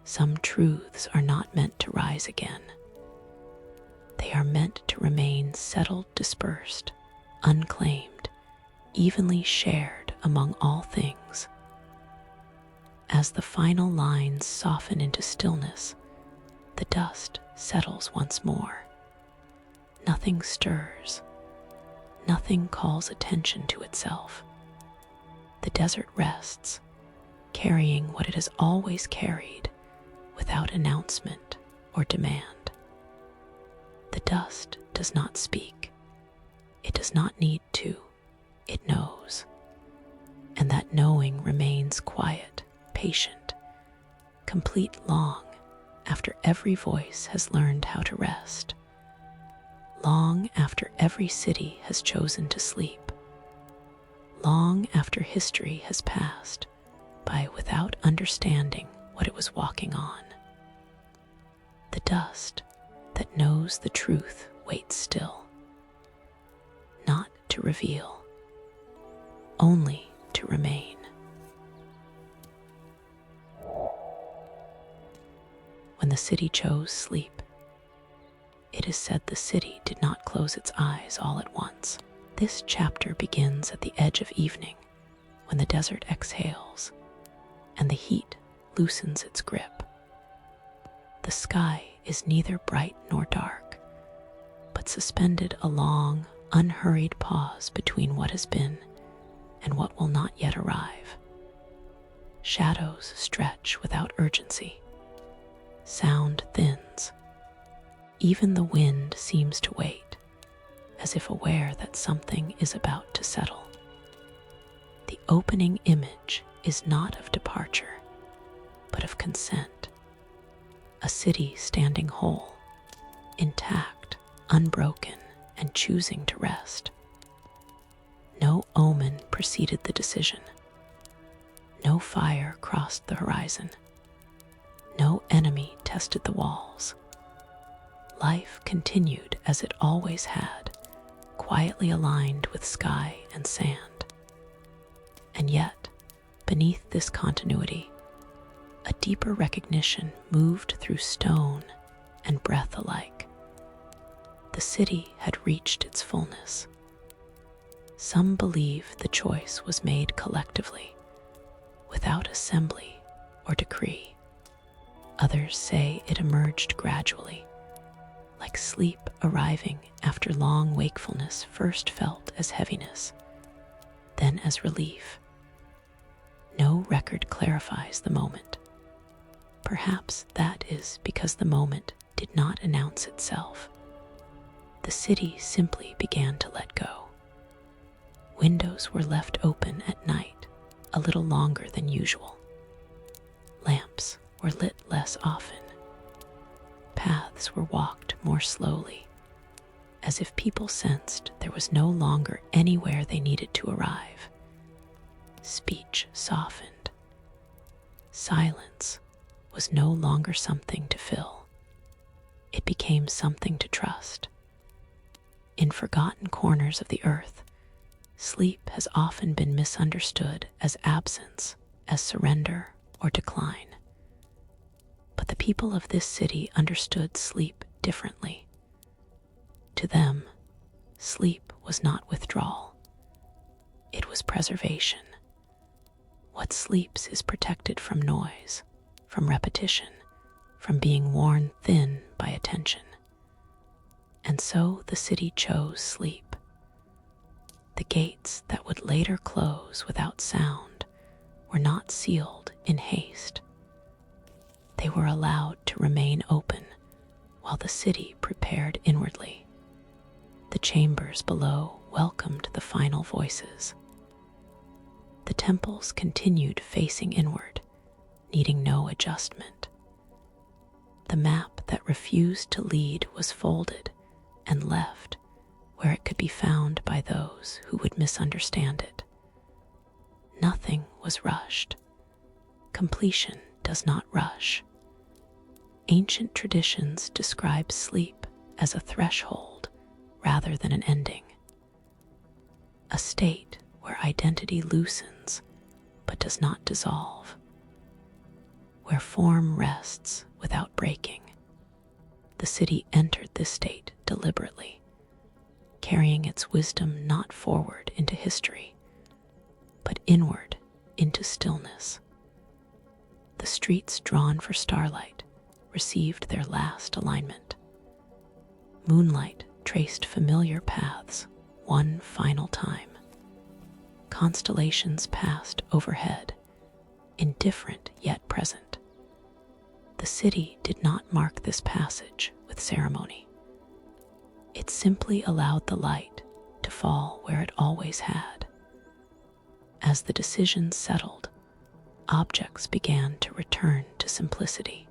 Some truths are not meant to rise again. They are meant to remain settled, dispersed, unclaimed, evenly shared among all things. As the final lines soften into stillness, the dust settles once more. Nothing stirs. Nothing calls attention to itself. The desert rests, carrying what it has always carried, without announcement or demand. The dust does not speak. It does not need to, it knows. And that knowing remains quiet, patient, complete long after every voice has learned how to rest, long after every city has chosen to sleep, long after history has passed by without understanding what it was walking on. The dust that knows the truth waits still, not to reveal, only to remain. When the city chose sleep, it is said the city did not close its eyes all at once. This chapter begins at the edge of evening, when the desert exhales and the heat loosens its grip. The sky is neither bright nor dark, but suspended a long, unhurried pause between what has been and what will not yet arrive. Shadows stretch without urgency. Sound thins. Even the wind seems to wait, as if aware that something is about to settle. The opening image is not of departure, but of consent. A city standing whole, intact, unbroken, and choosing to rest. No omen preceded the decision. No fire crossed the horizon. No enemy tested the walls. Life continued as it always had, quietly aligned with sky and sand. And yet, beneath this continuity, a deeper recognition moved through stone and breath alike. The city had reached its fullness. Some believe the choice was made collectively, without assembly or decree. Others say it emerged gradually, like sleep arriving after long wakefulness first felt as heaviness, then as relief. No record clarifies the moment. Perhaps that is because the moment did not announce itself. The city simply began to let go. Windows were left open at night a little longer than usual. Lamps were lit less often. Paths were walked more slowly, as if people sensed there was no longer anywhere they needed to arrive. Speech softened. Silence was no longer something to fill. It became something to trust. In forgotten corners of the earth, sleep has often been misunderstood as absence, as surrender or decline. But the people of this city understood sleep differently. To them, sleep was not withdrawal. It was preservation. What sleeps is protected from noise, from repetition, from being worn thin by attention. And so the city chose sleep. The gates that would later close without sound were not sealed in haste. They were allowed to remain open while the city prepared inwardly. The chambers below welcomed the final voices. The temples continued facing inward, needing no adjustment. The map that refused to lead was folded and left where it could be found by those who would misunderstand it. Nothing was rushed. Completion does not rush. Ancient traditions describe sleep as a threshold rather than an ending. A state where identity loosens but does not dissolve. Where form rests without breaking. The city entered this state deliberately, carrying its wisdom not forward into history, but inward into stillness. The streets drawn for starlight received their last alignment. Moonlight traced familiar paths one final time. Constellations passed overhead, indifferent yet present. The city did not mark this passage with ceremony. It simply allowed the light to fall where it always had. As the decision settled, objects began to return to simplicity.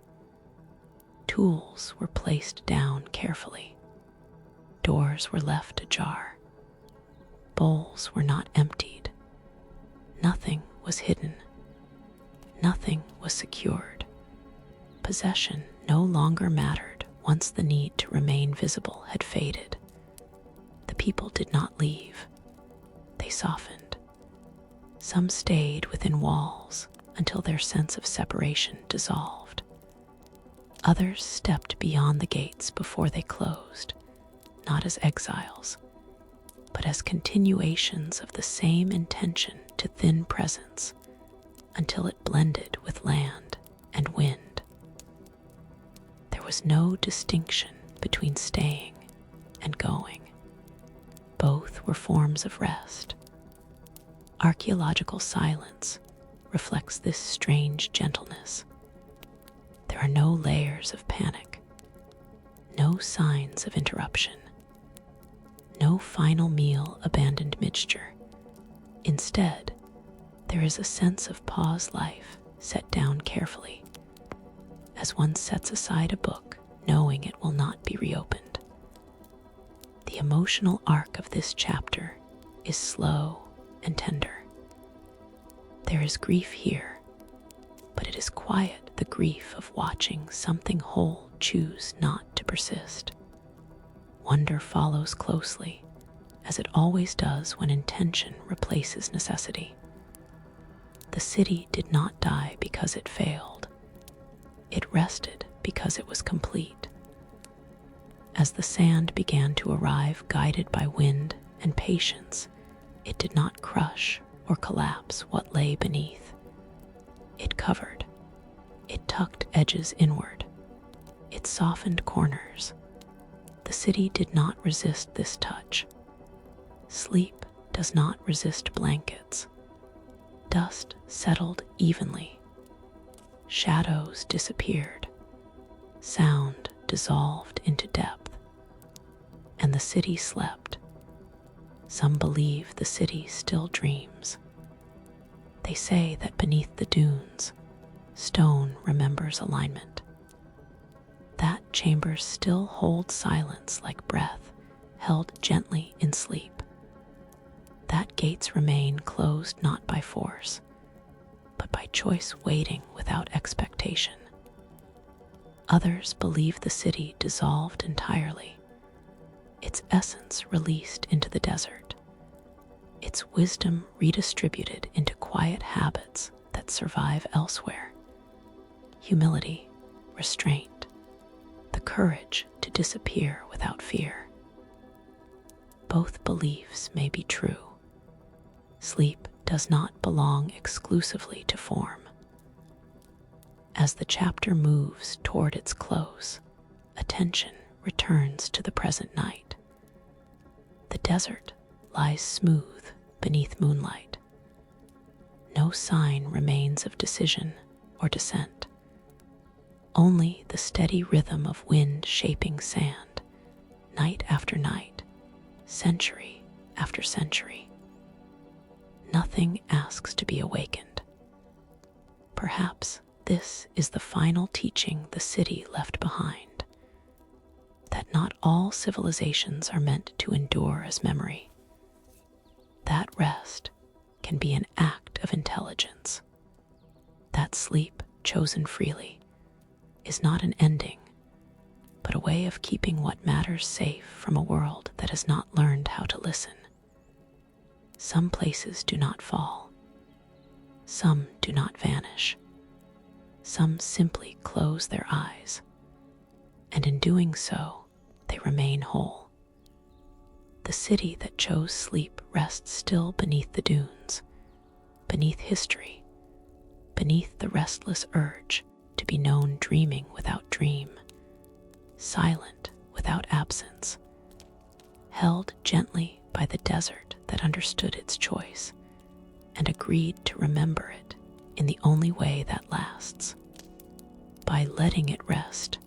Tools were placed down carefully. Doors were left ajar. Bowls were not emptied. Nothing was hidden. Nothing was secured. Possession no longer mattered once the need to remain visible had faded. The people did not leave. They softened. Some stayed within walls until their sense of separation dissolved. Others stepped beyond the gates before they closed, not as exiles, but as continuations of the same intention to thin presence until it blended with land and wind. There was no distinction between staying and going. Both were forms of rest. Archaeological silence reflects this strange gentleness. There are no layers of panic, no signs of interruption, no final meal abandoned mid-stir. Instead, there is a sense of pause life set down carefully, as one sets aside a book knowing it will not be reopened. The emotional arc of this chapter is slow and tender. There is grief here, but it is quiet, the grief of watching something whole choose not to persist. Wonder follows closely, as it always does when intention replaces necessity. The city did not die because it failed. It rested because it was complete. As the sand began to arrive, guided by wind and patience, it did not crush or collapse what lay beneath. It covered. It tucked edges inward. It softened corners. The city did not resist this touch. Sleep does not resist blankets. Dust settled evenly. Shadows disappeared. Sound dissolved into depth. And the city slept. Some believe the city still dreams. They say that beneath the dunes, stone remembers alignment. That chamber still holds silence like breath held gently in sleep. That gates remain closed not by force, but by choice, waiting without expectation. Others believe the city dissolved entirely, its essence released into the desert, its wisdom redistributed into quiet habits that survive elsewhere. Humility, restraint, the courage to disappear without fear. Both beliefs may be true. Sleep does not belong exclusively to form. As the chapter moves toward its close, attention returns to the present night. The desert lies smooth beneath moonlight. No sign remains of decision or descent. Only the steady rhythm of wind shaping sand, night after night, century after century. Nothing asks to be awakened. Perhaps this is the final teaching the city left behind, that not all civilizations are meant to endure as memory. That rest can be an act of intelligence. That sleep, chosen freely, is not an ending, but a way of keeping what matters safe from a world that has not learned how to listen. Some places do not fall. Some do not vanish. Some simply close their eyes, and in doing so, they remain whole. The city that chose sleep rests still beneath the dunes, beneath history, beneath the restless urge to be known, dreaming without dream, silent without absence, held gently by the desert that understood its choice and agreed to remember it in the only way that lasts, by letting it rest